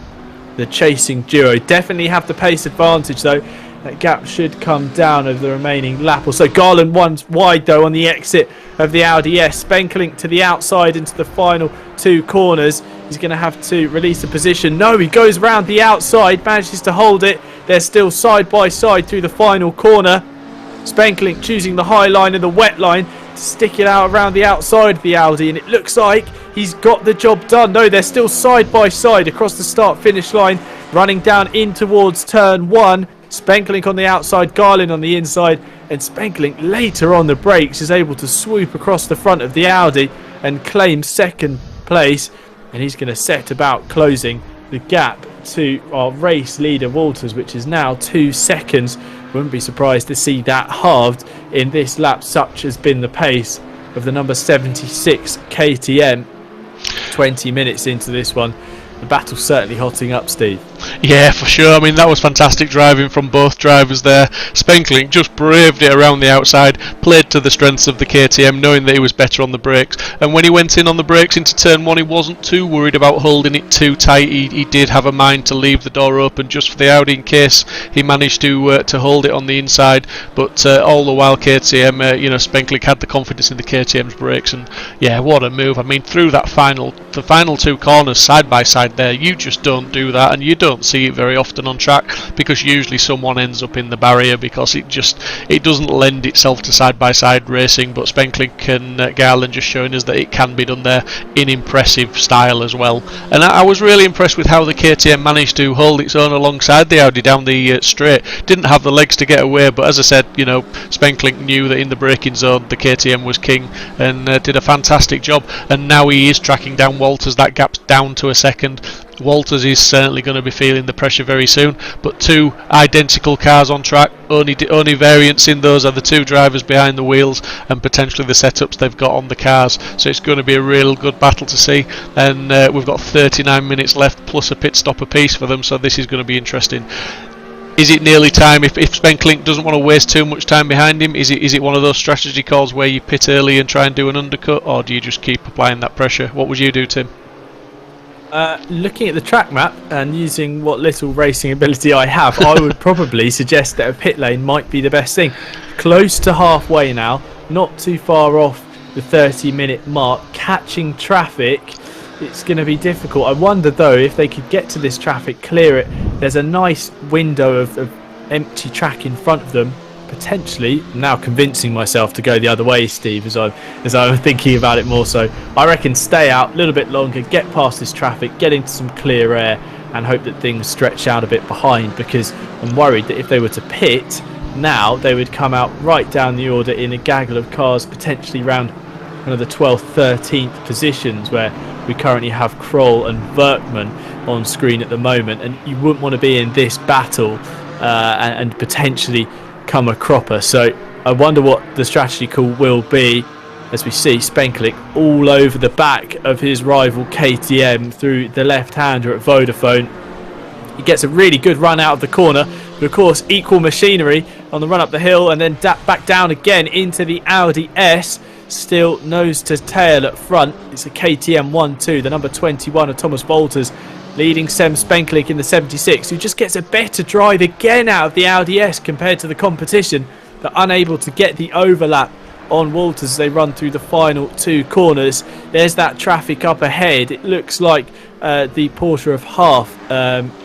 the chasing duo. Definitely have the pace advantage though. That gap should come down over the remaining lap or so. Garland one's wide though on the exit of the Audi S. Spenkelink to the outside into the final 2 corners. He's going to have to release the position. No, he goes round the outside, manages to hold it. They're still side by side through the final corner. Spenkelink choosing the high line and the wet line to stick it out around the outside of the Audi, and it looks like he's got the job done. No, they're still side by side across the start-finish line, running down in towards turn 1. Spenkelink on the outside, Garland on the inside, and Spenkelink later on the brakes is able to swoop across the front of the Audi and claim second place, and he's going to set about closing the gap to our race leader Walters, which is now 2 seconds. Wouldn't be surprised to see that halved in this lap, such has been the pace of the number 76 KTM. 20 minutes into this one, the battle's certainly hotting up, Steve. Yeah, for sure. I mean, that was fantastic driving from both drivers there. Spenkelink just braved it around the outside, played to the strengths of the KTM, knowing that he was better on the brakes. And when he went in on the brakes into turn 1, he wasn't too worried about holding it too tight. He did have a mind to leave the door open just for the Audi in case he managed to hold it on the inside. But all the while, KTM, Spenkelink had the confidence in the KTM's brakes. And yeah, what a move. I mean, through the final 2 corners side by side there, you just don't do that, and you don't see it very often on track, because usually someone ends up in the barrier, because it doesn't lend itself to side by side racing. But Spenkelink and Garland just showing us that it can be done there in impressive style as well. And I was really impressed with how the KTM managed to hold its own alongside the Audi down the straight. Didn't have the legs to get away, but as I said, Spenkelink knew that in the braking zone the KTM was king, and did a fantastic job. And now he is tracking down Walters. That gap's down to a second. Walters is certainly going to be feeling the pressure very soon, but 2 identical cars on track. Only variance in those are the 2 drivers behind the wheels and potentially the setups they've got on the cars. So it's going to be a real good battle to see, and we've got 39 minutes left plus a pit stop apiece for them, so this is going to be interesting. Is it nearly time? If Spenkelink doesn't want to waste too much time behind him, is it one of those strategy calls where you pit early and try and do an undercut, or do you just keep applying that pressure? What would you do, Tim? Looking at the track map and using what little racing ability I have, I would probably suggest that a pit lane might be the best thing. Close to halfway now, not too far off the 30-minute mark. Catching traffic, it's going to be difficult. I wonder though if they could get to this traffic, clear it. There's a nice window of empty track in front of them. Potentially, I'm now convincing myself to go the other way, Steve, as I'm thinking about it more. So I reckon stay out a little bit longer, get past this traffic, get into some clear air, and hope that things stretch out a bit behind, because I'm worried that if they were to pit now, they would come out right down the order in a gaggle of cars, potentially round one of the 12th, 13th positions, where we currently have Kroll and Werkman on screen at the moment, and you wouldn't want to be in this battle and potentially come a cropper. So I wonder what the strategy call will be, as we see Spenkelink all over the back of his rival KTM through the left-hander at Vodafone. He gets a really good run out of the corner, but of course equal machinery on the run up the hill, and then back down again into the Audi S. Still nose to tail at front. It's a KTM 1-2, the number 21 of Thomas Walters, leading Sem Spenkelink in the 76, who just gets a better drive again out of the Audi S compared to the competition. They're unable to get the overlap on Walters as they run through the final 2 corners. There's that traffic up ahead. It looks like the Porsche of half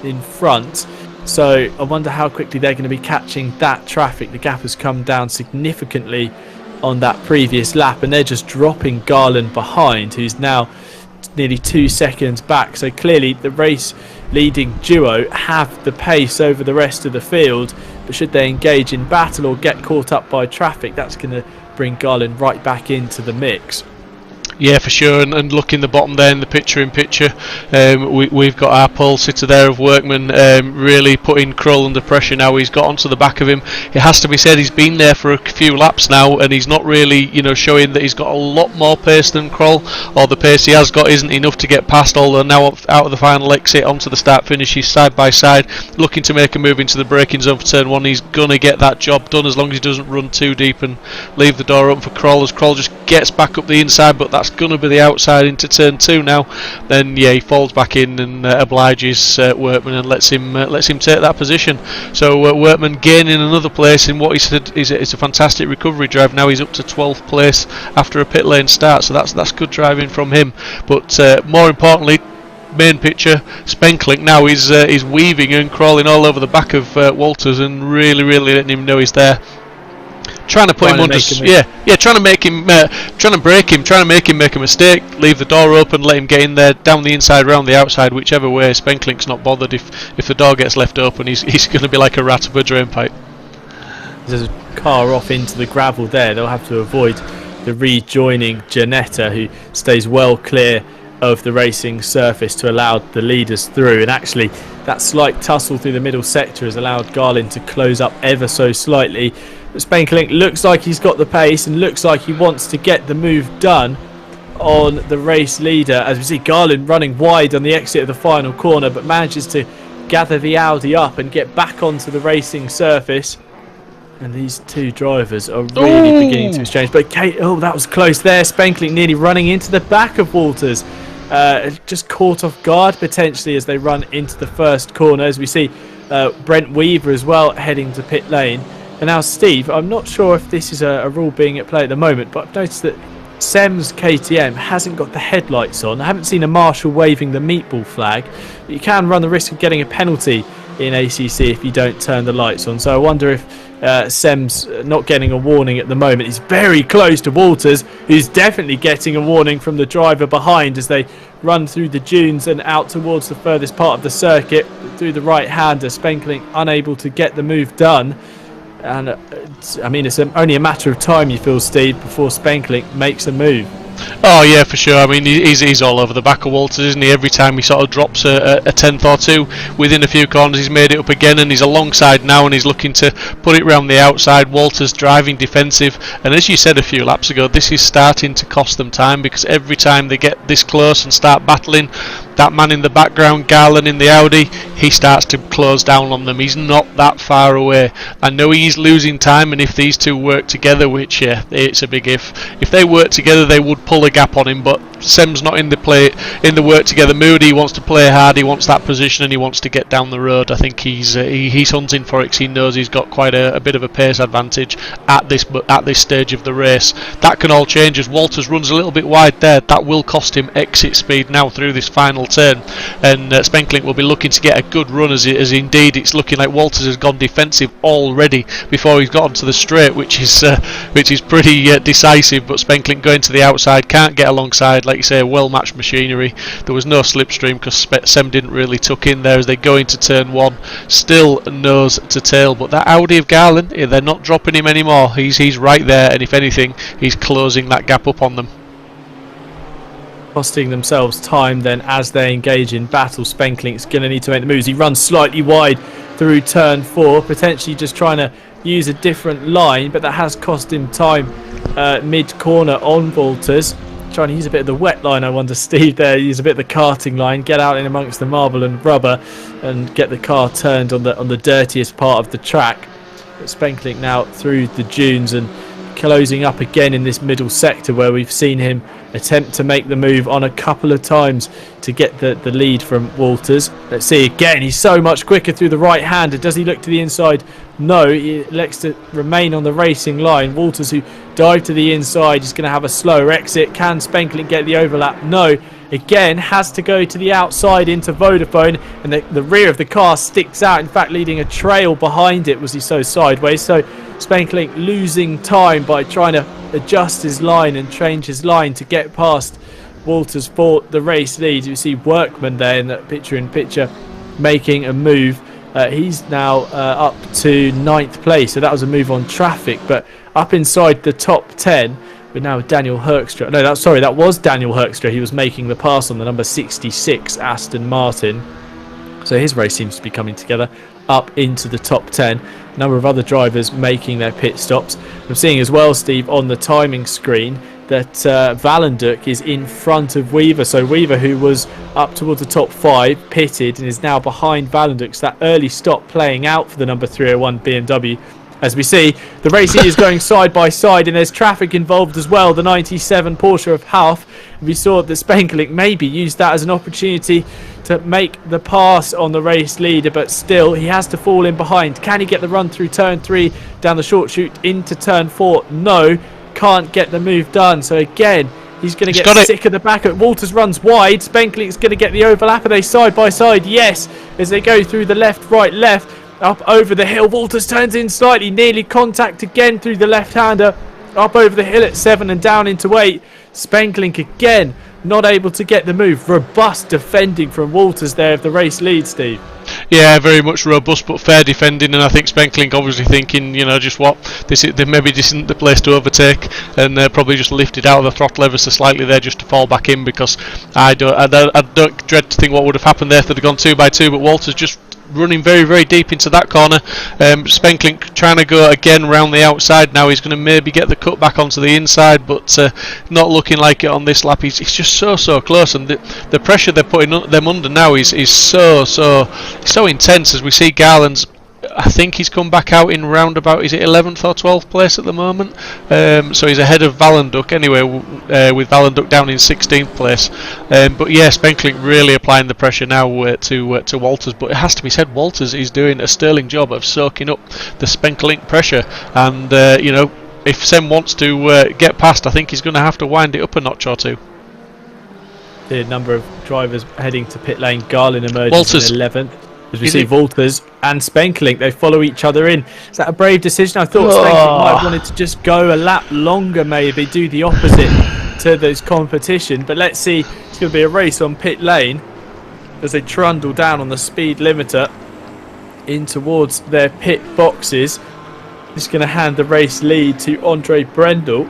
in front. So I wonder how quickly they're going to be catching that traffic. The gap has come down significantly on that previous lap, and they're just dropping Garland behind, who's now nearly 2 seconds back. So clearly the race leading duo have the pace over the rest of the field, but should they engage in battle or get caught up by traffic, that's going to bring Garland right back into the mix. Yeah, for sure, and look in the bottom there in the picture-in-picture, we've got our pole sitter there of Workman really putting Kroll under pressure now. He's got onto the back of him. It has to be said he's been there for a few laps now, and he's not really showing that he's got a lot more pace than Kroll, or the pace he has got isn't enough to get past, although now out of the final exit onto the start-finish, he's side by side looking to make a move into the braking zone for turn 1. He's going to get that job done as long as he doesn't run too deep and leave the door open for Kroll, as Kroll just gets back up the inside, but that's going to be the outside into turn 2 now, then yeah, he falls back in and obliges Workman and lets him take that position. So Workman gaining another place in what he said is a fantastic recovery drive. Now he's up to 12th place after a pit lane start, so that's good driving from him. But more importantly, main picture, Spenkling now is weaving and crawling all over the back of Walters and really letting him know he's there. Trying to put him under, trying to break him, trying to make him make a mistake, leave the door open, let him get in there, down the inside, round the outside, whichever way. Spenkling's not bothered if the door gets left open. He's going to be like a rat up a drain pipe. There's a car off into the gravel there. They'll have to avoid the rejoining Janetta, who stays well clear of the racing surface to allow the leaders through. And actually, that slight tussle through the middle sector has allowed Garlin to close up ever so slightly. But Spenkling looks like he's got the pace and looks like he wants to get the move done on the race leader. As we see Garlin running wide on the exit of the final corner, but manages to gather the Audi up and get back onto the racing surface. And these two drivers are really beginning to exchange. But that was close there. Spenkling nearly running into the back of Walters. Just caught off guard potentially as they run into the first corner. As we see Brent Weaver as well heading to pit lane. And now Steve, I'm not sure if this is a rule being at play at the moment, but I've noticed that Sem's KTM hasn't got the headlights on. I haven't seen a marshal waving the meatball flag. But you can run the risk of getting a penalty in ACC if you don't turn the lights on. So I wonder if Sem's not getting a warning at the moment. He's very close to Walters, who's definitely getting a warning from the driver behind as they run through the dunes and out towards the furthest part of the circuit. Through the right-hander, Spenkling unable to get the move done. And it's only a matter of time, you feel, Steve, before Spenkling makes a move. Oh yeah, for sure. I mean, he's all over the back of Walters, isn't he? Every time he sort of drops a tenth or two within a few corners, he's made it up again, and he's alongside now, and he's looking to put it round the outside. Walters driving defensive, and as you said a few laps ago, this is starting to cost them time, because every time they get this close and start battling, that man in the background, Garland in the Audi, he starts to close down on them. He's not that far away. I know he's losing time, and if these two work together, which it's a big if they work together, they would pull a gap on him. But Sem's not in the work together mood. He wants to play hard, he wants that position, and he wants to get down the road. I think he's hunting for it, 'cause he knows he's got quite a bit of a pace advantage at this stage of the race. That can all change as Walters runs a little bit wide there. That will cost him exit speed now through this final turn, and Spenkling will be looking to get a good run, as indeed it's looking like Walters has gone defensive already before he's got onto the straight, which is pretty decisive. But Spenkling going to the outside, can't get alongside. Like you say, well matched machinery. There was no slipstream because Sem didn't really tuck in there as they go into turn 1. Still nose to tail, but that Audi of Garland, they're not dropping him anymore. He's right there, and if anything, he's closing that gap up on them. Costing themselves time then as they engage in battle. Spenkling's going to need to make the moves. He runs slightly wide through turn 4, potentially just trying to use a different line, but that has cost him time mid-corner on Walters. Trying to use a bit of the wet line, I wonder, Steve, there. Use a bit of the karting line, get out in amongst the marble and rubber and get the car turned on the dirtiest part of the track. But Spenkling now through the dunes and closing up again in this middle sector where we've seen him attempt to make the move on a couple of times to get the lead from Walters. Let's see again, he's so much quicker through the right hander. Does he look to the inside? No, he elects to remain on the racing line. Walters, who dived to the inside, is going to have a slower exit. Can Spenkling get the overlap? No. Again, has to go to the outside into Vodafone, and the rear of the car sticks out, in fact leading a trail behind it was he so sideways. So Spenkling losing time by trying to adjust his line and change his line to get past Walters for the race lead. You see Workman there in that picture-in-picture making a move. He's now up to 9th place, so that was a move on traffic, but up inside the top 10 with now Daniel Herkstra. No, that was Daniel Herkstra. He was making the pass on the number 66 Aston Martin. So his race seems to be coming together up into the top 10. A number of other drivers making their pit stops. I'm seeing as well, Steve, on the timing screen that Valenduk is in front of Weaver. So Weaver, who was up towards the top 5, pitted and is now behind Valenduk. So that early stop playing out for the number 301 BMW. As we see, the race is going side by side, and there's traffic involved as well. The 97 Porsche of Half. We saw that Spenkelink maybe used that as an opportunity to make the pass on the race leader, but still he has to fall in behind. Can he get the run through turn 3 down the short chute into turn 4? No, can't get the move done. So again, he's going to get sick of the back. Walters runs wide. Spenklink's going to get the overlap. Are they side by side? Yes, as they go through the left, right, left, up over the hill. Walters turns in slightly, nearly contact again through the left-hander, up over the hill at 7 and down into 8. Spenklink again not able to get the move. Robust defending from Walters there of the race lead, Steve. Yeah, very much robust but fair defending, and I think Spenklink obviously thinking, just what, maybe this isn't the place to overtake, and probably just lifted out of the throttle ever so slightly there just to fall back in, because I don't dread to think what would have happened there if they'd have gone 2 by 2, but Walters just running very, very deep into that corner. Spenklink trying to go again round the outside now. He's going to maybe get the cut back onto the inside, but not looking like it on this lap. He's just so close, and the pressure they're putting them under now is so intense, as we see Garland's, I think he's come back out in roundabout, is it 11th or 12th place at the moment? So he's ahead of Valenduk anyway, with Valenduk down in 16th place. But yeah, Spenklink really applying the pressure now to Walters. But it has to be said, Walters is doing a sterling job of soaking up the Spenklink pressure. And, if Sem wants to get past, I think he's going to have to wind it up a notch or two. The number of drivers heading to pit lane. Garland emerges in 11th. As we see Walters and Spenklink, they follow each other in. Is that a brave decision? I thought Spenklink might have wanted to just go a lap longer, maybe do the opposite to this competition. But let's see, it's going to be a race on pit lane as they trundle down on the speed limiter in towards their pit boxes. Just going to hand the race lead to Andre Brendel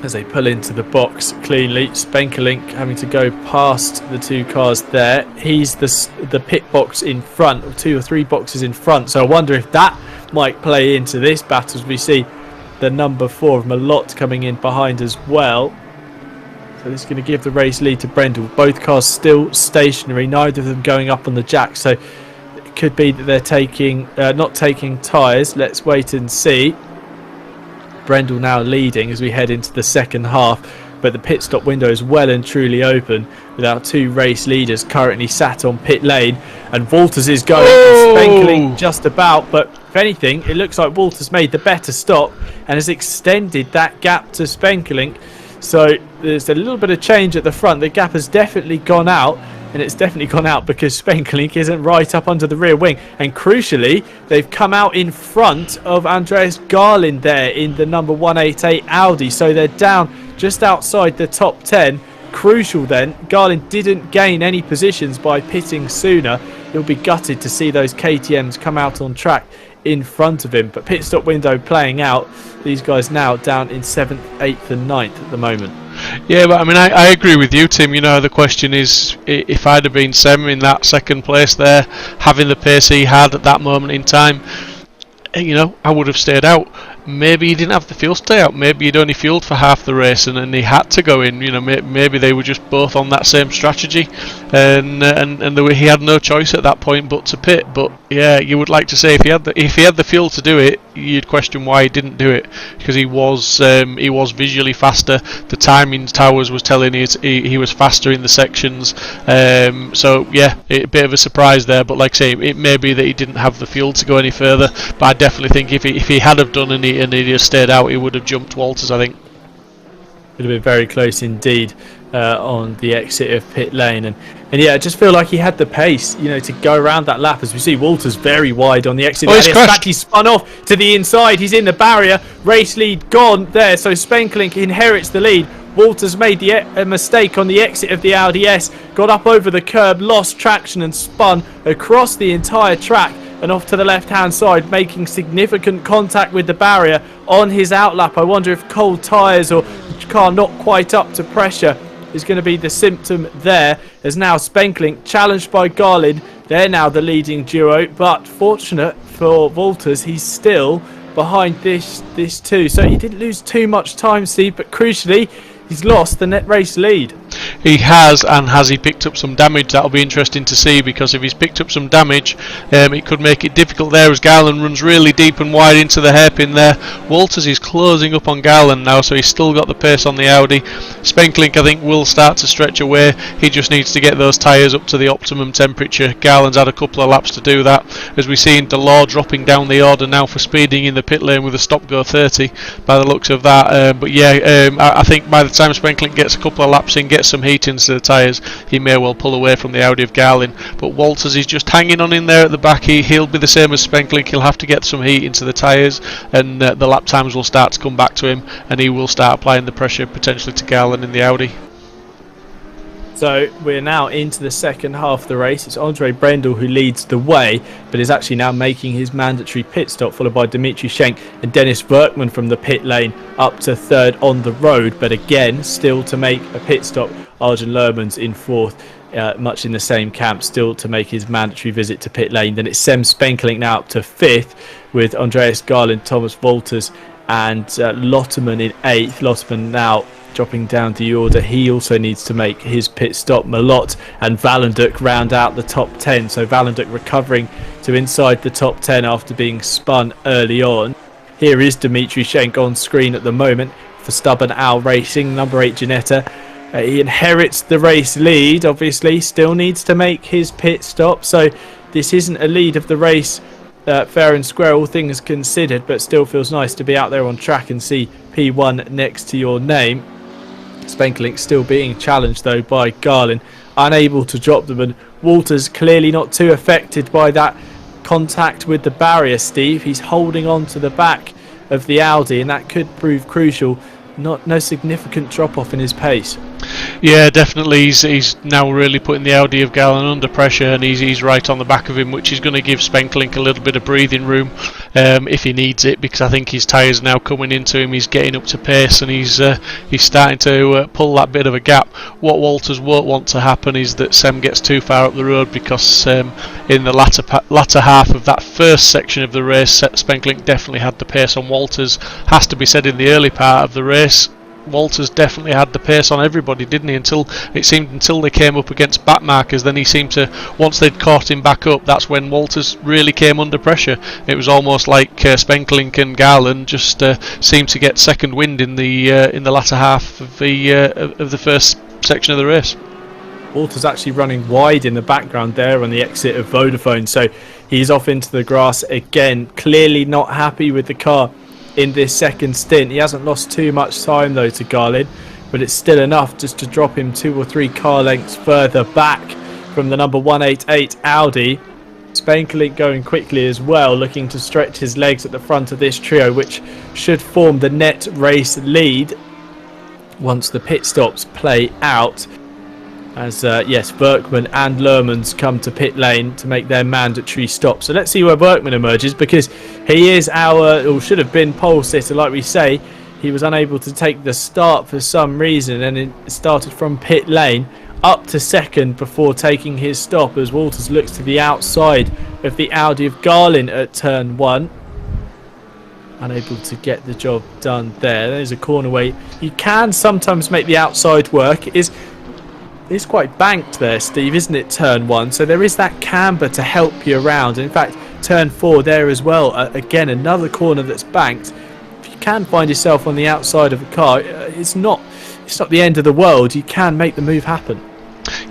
as they pull into the box cleanly. Spenkelink having to go past the 2 cars there. He's the pit box in front, or 2 or 3 boxes in front. So I wonder if that might play into this battle, as we see the number 4 of Malott coming in behind as well. So this is going to give the race lead to Brendel. Both cars still stationary, neither of them going up on the jack. So it could be that they're not taking tyres. Let's wait and see. Brendel now leading as we head into the second half, but the pit stop window is well and truly open with our 2 race leaders currently sat on pit lane, and Walters is going Spenkelink just about, but if anything it looks like Walters made the better stop and has extended that gap to Spenkelink. So there's a little bit of change at the front. The gap has definitely gone out, and it's definitely gone out because Spenkelink isn't right up under the rear wing. And crucially, they've come out in front of Andreas Garland there in the number 188 Audi. So they're down just outside the top 10. Crucial then, Garland didn't gain any positions by pitting sooner. He'll be gutted to see those KTMs come out on track in front of him. But pit stop window playing out. These guys now down in 7th, 8th and 9th at the moment. Yeah, but I mean, I agree with you, Tim. The question is, if I'd have been Sem in that second place there, having the pace he had at that moment in time, I would have stayed out. Maybe he didn't have the fuel to stay out. Maybe he'd only fueled for half the race and he had to go in. Maybe they were just both on that same strategy, and he had no choice at that point but to pit. But yeah, you would like to say if he had the fuel to do it, you'd question why he didn't do it, because he was visually faster. The timing towers was telling he was faster in the sections. So yeah, a bit of a surprise there. But like I say, it may be that he didn't have the fuel to go any further. But I definitely think if he had have done and he just stayed out, he would have jumped Walters, I think. Would have been very close indeed on the exit of pit lane, and yeah, I just feel like he had the pace, to go around that lap. As we see, Walters very wide on the exit. In fact, he spun off to the inside. He's in the barrier. Race lead gone there. So Spenkelink inherits the lead. Walters made a mistake on the exit of the Audi S, got up over the curb, lost traction and spun across the entire track and off to the left-hand side, making significant contact with the barrier on his outlap. I wonder if cold tyres or car not quite up to pressure is going to be the symptom there. As now Spenkelink challenged by Garland. They're now the leading duo, but fortunate for Walters, he's still behind this too. So he didn't lose too much time, Steve, but crucially, he's lost the net race lead. He has, and has he picked up some damage? That'll be interesting to see, because if he's picked up some damage, it could make it difficult there as Garland runs really deep and wide into the hairpin there. Walters is closing up on Garland now, so he's still got the pace on the Audi. Spenklink, I think, will start to stretch away. He just needs to get those tyres up to the optimum temperature. Garland's had a couple of laps to do that, as we see Delors dropping down the order now for speeding in the pit lane with a stop-go 30 by the looks of that. But yeah, I think by the time Spenklink gets a couple of laps in, gets some heat into the tyres, he may well pull away from the Audi of Garlin. But Walters is just hanging on in there at the back. He'll be the same as Spenklink. He'll have to get some heat into the tyres, and the lap times will start to come back to him, and he will start applying the pressure potentially to Garlin in the Audi. So we're now into the second half of the race. It's Andre Brendel who leads the way, but is actually now making his mandatory pit stop, followed by Dimitri Schenk and Dennis Werkman from the pit lane up to third on the road. But again, still to make a pit stop, Arjen Lermans in fourth, much in the same camp, still to make his mandatory visit to pit lane. Then it's Sem Spenkelink now up to fifth, with Andreas Garland, Thomas Walters and Lotterman in eighth. Lotterman now dropping down the order. He also needs to make his pit stop. Malott and Valenduk round out the top 10. So Valenduk recovering to inside the top 10 after being spun early on. Here is Dimitri Schenk on screen at the moment for Stubborn Owl Racing, number 8 Ginetta. He inherits the race lead, obviously, still needs to make his pit stop. So this isn't a lead of the race fair and square, all things considered, but still feels nice to be out there on track and see P1 next to your name. Spenkelink still being challenged though by Garlin, unable to drop them, and Walters clearly not too affected by that contact with the barrier, Steve. He's holding on to the back of the Audi, and that could prove crucial. No significant drop off in his pace. Yeah, definitely. He's now really putting the Audi of Garlin under pressure, and he's right on the back of him, which is going to give Spenkelink a little bit of breathing room if he needs it, because I think his tyres now coming into him. He's getting up to pace, and he's starting to pull that bit of a gap. What Walters won't want to happen is that Sem gets too far up the road, because in the latter half of that first section of the race, Spenkelink definitely had the pace on Walters. Has to be said, in the early part of the race, Walters definitely had the pace on everybody, didn't he? Until they came up against back markers, then he seemed to, once they'd caught him back up, that's when Walters really came under pressure. It was almost like Spenkelink and Garland just seemed to get second wind in the latter half of the first section of the race. Walters actually running wide in the background there on the exit of Vodafone, so he's off into the grass again, clearly not happy with the car in this second stint. He hasn't lost too much time though to Garlin, but it's still enough just to drop him 2 or 3 car lengths further back from the number 188 Audi. Spenkelink going quickly as well, looking to stretch his legs at the front of this trio, which should form the net race lead once the pit stops play out. As yes, Berkman and Lermans come to pit lane to make their mandatory stop. So let's see where Berkman emerges, because he is or should have been, pole sitter, like we say. He was unable to take the start for some reason, and it started from pit lane up to second before taking his stop, as Walters looks to the outside of the Audi of Garlin at turn 1. Unable to get the job done there. There's a corner where you can sometimes make the outside work. It's quite banked there, Steve, isn't it, turn 1? So there is that camber to help you around. In fact, turn 4 there as well. Again, another corner that's banked. If you can find yourself on the outside of a car, it's not the end of the world. You can make the move happen.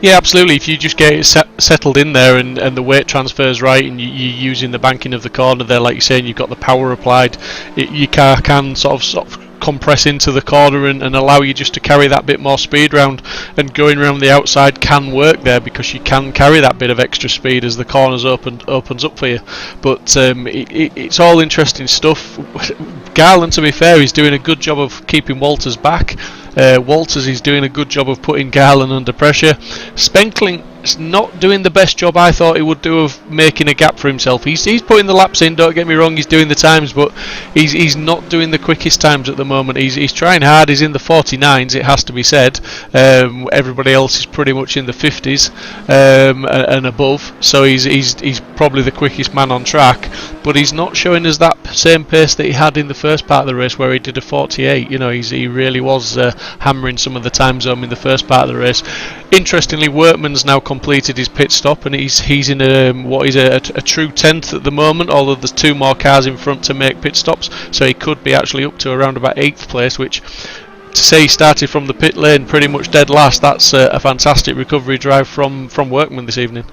Yeah, absolutely. If you just get it settled in there, and the weight transfers right, and you're using the banking of the corner there, like you're saying, you've got the power applied, your car can sort of compress into the corner and allow you just to carry that bit more speed round, and going around the outside can work there, because you can carry that bit of extra speed as the corners opens up for you. But it's all interesting stuff. Garland, to be fair, is doing a good job of keeping Walters back. Walters is doing a good job of putting Garland under pressure. Spenkelink it's not doing the best job I thought he would do of making a gap for himself. He's putting the laps in, don't get me wrong, he's doing the times, but he's not doing the quickest times at the moment. He's trying hard, he's in the 49s, it has to be said. Everybody else is pretty much in the 50s and above, so he's probably the quickest man on track, but he's not showing us that same pace that he had in the first part of the race where he did a 48. You know, he really was hammering some of the time zone in the first part of the race. Interestingly, Workman's now completed his pit stop, and he's in what is a true 10th at the moment, although there's 2 more cars in front to make pit stops, so he could be actually up to around about 8th place, which, to say he started from the pit lane pretty much dead last, that's a fantastic recovery drive from Workman this evening.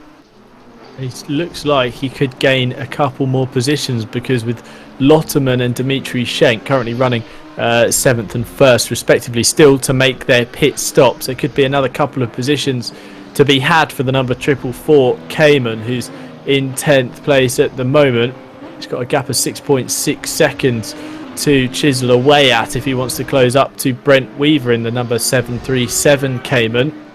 It looks like he could gain a couple more positions, because with Lotterman and Dimitri Schenk currently running 7th and 1st respectively still to make their pit stops, there could be another couple of positions to be had for the number 444 Cayman, who's in 10th place at the moment. He's got a gap of 6.6 seconds to chisel away at if he wants to close up to Brent Weaver in the number 737 Cayman.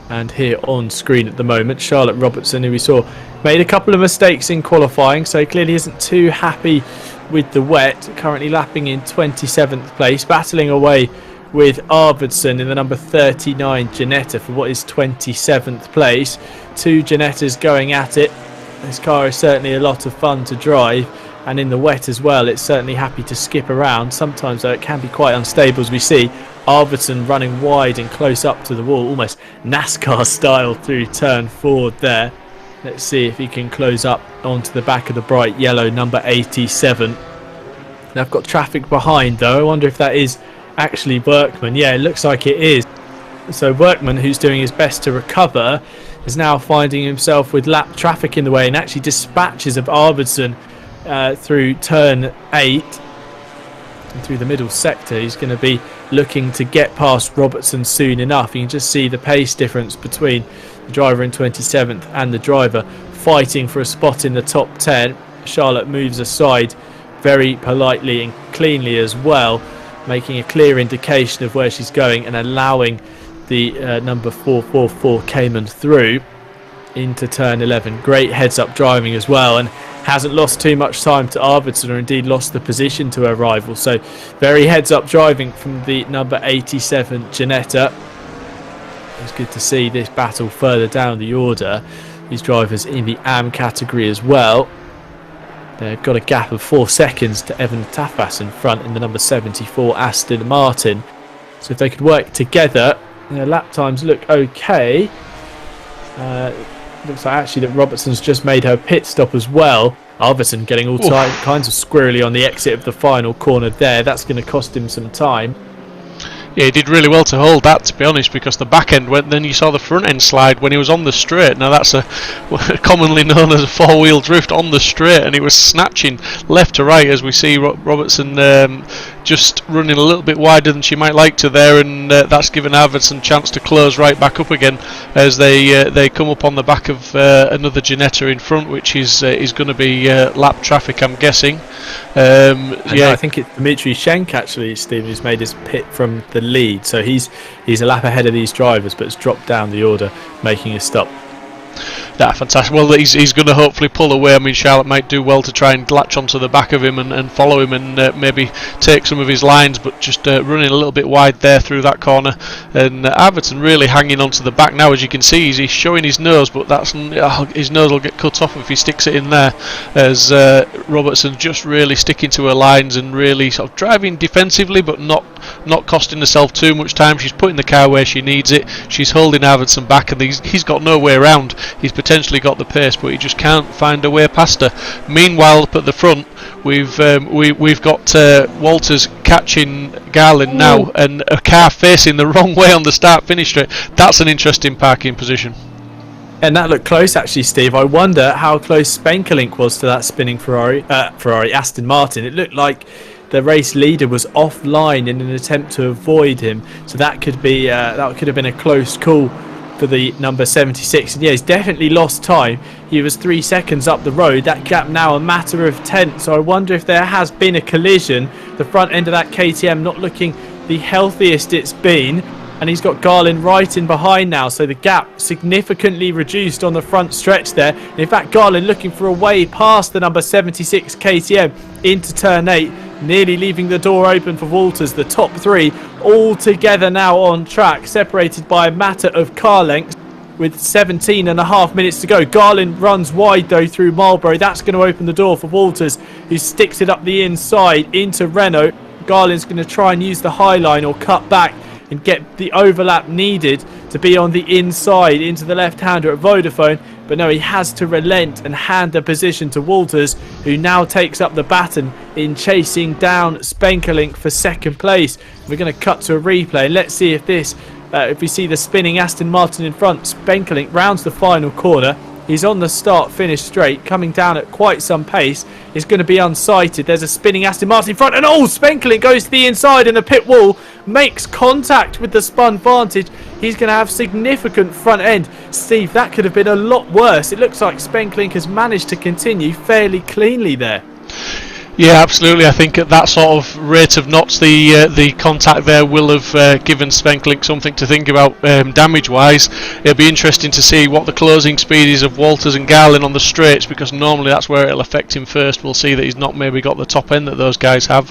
And here on screen at the moment, Charlotte Robertson, who we saw made a couple of mistakes in qualifying, so clearly isn't too happy with the wet, currently lapping in 27th place, battling away with Arvidsson in the number 39 Ginetta for what is 27th place. 2 Ginettas going at it. This car is certainly a lot of fun to drive, and in the wet as well, it's certainly happy to skip around. Sometimes though it can be quite unstable, as we see Arvidsson running wide and close up to the wall, almost NASCAR style through turn 4 there. Let's see if he can close up onto the back of the bright yellow number 87. Now I've got traffic behind though. I wonder if that is actually Workman. Yeah, it looks like it is. So Workman, who's doing his best to recover, is now finding himself with lap traffic in the way, and actually dispatches of Arvidsson through turn 8 and through the middle sector. He's going to be looking to get past Robertson soon enough. You can just see the pace difference between the driver in 27th and the driver fighting for a spot in the top 10. Charlotte moves aside very politely and cleanly as well, making a clear indication of where she's going and allowing the number 444 Cayman through into turn 11. Great heads up driving as well, and hasn't lost too much time to Arvidsson, or indeed lost the position to her rival. So very heads up driving from the number 87 Ginetta. It's good to see this battle further down the order. These drivers in the AM category as well. They've got a gap of 4 seconds to Evan Tafas in front in the number 74 Aston Martin. So if they could work together, their lap times look okay. Looks like actually that Robertson's just made her pit stop as well. Arvidsson getting all kinds of squirrely on the exit of the final corner there. That's going to cost him some time. Yeah, he did really well to hold that, to be honest, because the back end went, then you saw the front end slide when he was on the straight. Now that's a commonly known as a 4-wheel drift on the straight, and he was snatching left to right, as we see Robertson just running a little bit wider than she might like to there, and that's given Arvidsson a chance to close right back up again as they come up on the back of another Ginetta in front, which is going to be lap traffic, I'm guessing. Yeah, I think it's Dimitri Schenk actually, Steve, who's made his pit from the lead, so he's a lap ahead of these drivers, but has dropped down the order, making a stop. Yeah, fantastic. Well, he's going to hopefully pull away. I mean, Charlotte might do well to try and latch onto the back of him and follow him and maybe take some of his lines, but just running a little bit wide there through that corner. And Arvidsson really hanging onto the back now, as you can see. He's showing his nose, but his nose will get cut off if he sticks it in there, as Robertson just really sticking to her lines and really sort of driving defensively, but not costing herself too much time. She's putting the car where she needs it. She's holding Arvidsson back, and he's got no way around. He's potentially got the pace, but he just can't find a way past her. Meanwhile, up at the front, we've got Walters catching Garland now, and a car facing the wrong way on the start-finish straight. That's an interesting parking position. And that looked close actually, Steve. I wonder how close Spenkelink was to that spinning Aston Martin. It looked like the race leader was offline in an attempt to avoid him, so that could have been a close call for the number 76. And yeah, he's definitely lost time. He was 3 seconds up the road. That gap now a matter of 10. So I wonder if there has been a collision. The front end of that KTM not looking the healthiest it's been. and he's got Garlin right in behind now, so the gap significantly reduced on the front stretch there. And in fact, Garlin looking for a way past the number 76 KTM into turn 8, nearly leaving the door open for Walters. The top three all together now on track, separated by a matter of car lengths with 17.5 minutes to go. Garlin runs wide though through Marlborough. That's going to open the door for Walters, who sticks it up the inside into Renault. Garlin's going to try and use the high line or cut back and get the overlap needed to be on the inside into the left-hander at Vodafone. But no, he has to relent and hand the position to Walters, who now takes up the baton in chasing down Spenkelink for second place. We're going to cut to a replay. Let's see if this, if we see the spinning Aston Martin in front. Spenkelink rounds the final corner. He's on the start-finish straight, coming down at quite some pace. He's going to be unsighted. There's a spinning Aston Martin in front, and Spenkelink goes to the inside, and the pit wall makes contact with the spun Vantage. He's going to have significant front end. Steve, that could have been a lot worse. It looks like Spenkelink has managed to continue fairly cleanly there. Yeah, absolutely. I think at that sort of rate of knots, the contact there will have given Spenkelink something to think about damage-wise. It'll be interesting to see what the closing speed is of Walters and Garlin on the straights, because normally that's where it'll affect him first. We'll see that he's not maybe got the top end that those guys have.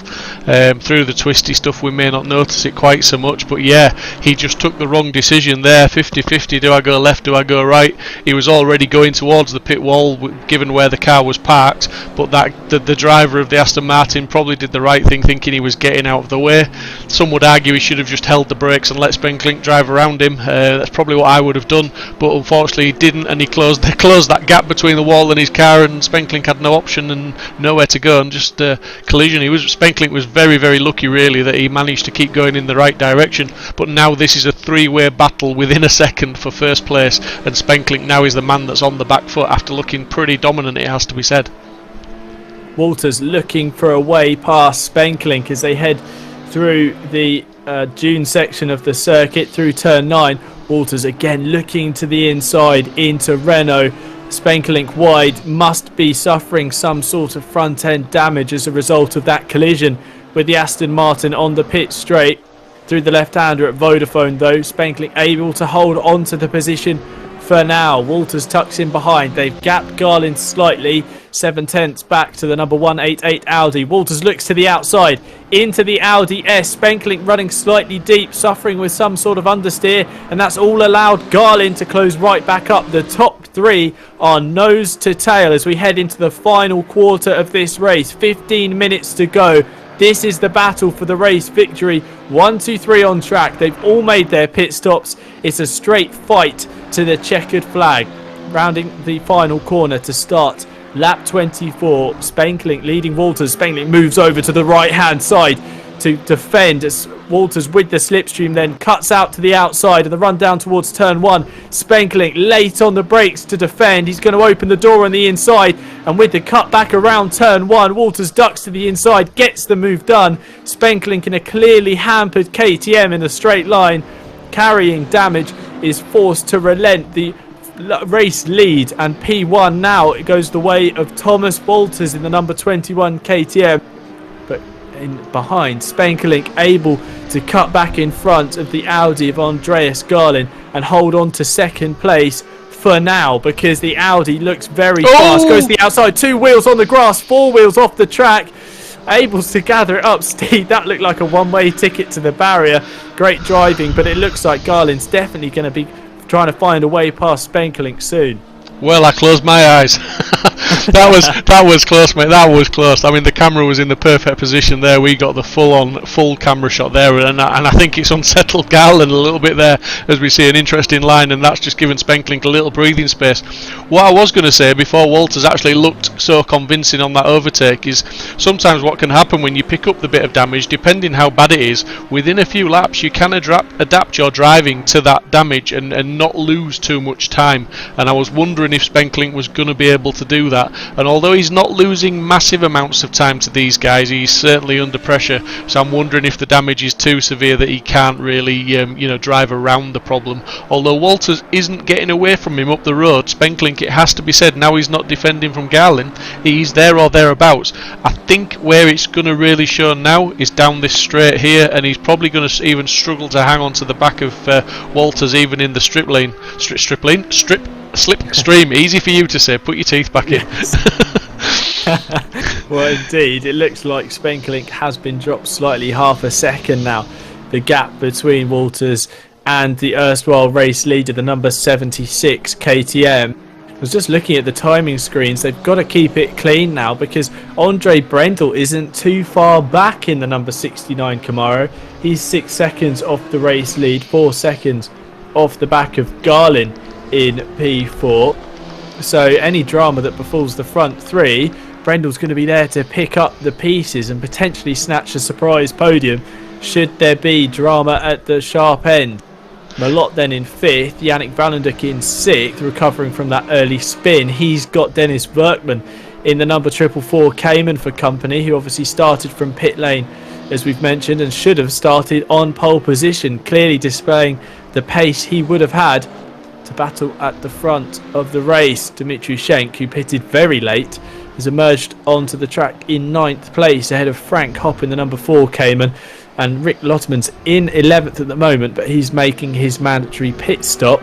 Through the twisty stuff we may not notice it quite so much, but yeah, he just took the wrong decision there. 50-50, do I go left, do I go right? He was already going towards the pit wall given where the car was parked, but the driver of the Aston Martin probably did the right thing, thinking he was getting out of the way. Some would argue he should have just held the brakes and let Spenkelink drive around him. That's probably what I would have done, but unfortunately he didn't, and he closed that gap between the wall and his car, and Spenkelink had no option and nowhere to go, and just collision. Spenkelink was very, very lucky really that he managed to keep going in the right direction, but now this is a three-way battle within a second for first place, and Spenkelink now is the man that's on the back foot after looking pretty dominant, it has to be said. Walters looking for a way past Spenkelink as they head through the dune section of the circuit through turn 9. Walters again looking to the inside into Renault. Spenkelink wide, must be suffering some sort of front end damage as a result of that collision with the Aston Martin on the pit straight. Through the left-hander at Vodafone though, Spenkelink able to hold on to the position for now. Walters tucks in behind. They've gapped Garlin slightly, 7/10 back to the number 188 Audi. Walters looks to the outside into the Audi S. Spenkelink running slightly deep, suffering with some sort of understeer, and that's all allowed Garlin to close right back up. The top three are nose to tail as we head into the final quarter of this race. 15 minutes to go. This is the battle for the race victory. 1, 2, 3 on track. They've all made their pit stops. It's a straight fight to the checkered flag. Rounding the final corner to start lap 24. Spenkelink leading Walters. Spenkelink moves over to the right hand side to defend as Walters with the slipstream then cuts out to the outside and the run down towards turn 1. Spenkelink late on the brakes to defend. He's going to open the door on the inside, and with the cut back around turn 1, Walters ducks to the inside, gets the move done. Spenkelink in a clearly hampered KTM in a straight line, carrying damage, is forced to relent the race lead, and P1 now it goes the way of Thomas Walters in the number 21 KTM. But in behind, Spenkelink able to cut back in front of the Audi of Andreas Garlin and hold on to second place for now, because the Audi looks very fast. Goes to the outside, 2 wheels on the grass, 4 wheels off the track, able to gather it up. Steve, that looked like a one-way ticket to the barrier. Great driving, but it looks like Garlin's definitely going to be trying to find a way past Spenkelink soon. Well, I closed my eyes. that was close, mate. That was close. I mean, the camera was in the perfect position there. We got the full camera shot there, and I think it's unsettled Garlin a little bit there as we see an interesting line, and that's just given Spenkelink a little breathing space. What I was going to say before Walters actually looked so convincing on that overtake is sometimes what can happen when you pick up the bit of damage, depending how bad it is, within a few laps you can adapt your driving to that damage and not lose too much time. And I was wondering if Spenkelink was going to be able to do that. that. And although he's not losing massive amounts of time to these guys, he's certainly under pressure. So I'm wondering if the damage is too severe that he can't really drive around the problem. Although Walters isn't getting away from him up the road, Spenklink, it has to be said, now he's not defending from Garlin, he's there or thereabouts. I think where it's going to really show now is down this straight here, and he's probably going to even struggle to hang on to the back of Walters even in the slipstream. Easy for you to say, put your teeth back in. Well, indeed, it looks like Spenklink has been dropped slightly, half a second now. The gap between Walters and the erstwhile race leader, the number 76 KTM. I was just looking at the timing screens. They've got to keep it clean now because Andre Brendel isn't too far back in the number 69 Camaro. He's 6 seconds off the race lead, 4 seconds off the back of Garlin in P4. So any drama that befalls the front three, Brendel's going to be there to pick up the pieces and potentially snatch a surprise podium should there be drama at the sharp end. Malott then in 5th, Yannick Vanenduk in 6th, recovering from that early spin. He's got Dennis Berkman in the number 444 Cayman for company, who obviously started from pit lane, as we've mentioned, and should have started on pole position, clearly displaying the pace he would have had to battle at the front of the race. Dimitri Schenk, who pitted very late, has emerged onto the track in 9th place ahead of Frank Hopp in the number 4 Cayman. And Rick Lotterman's in 11th at the moment, but he's making his mandatory pit stop.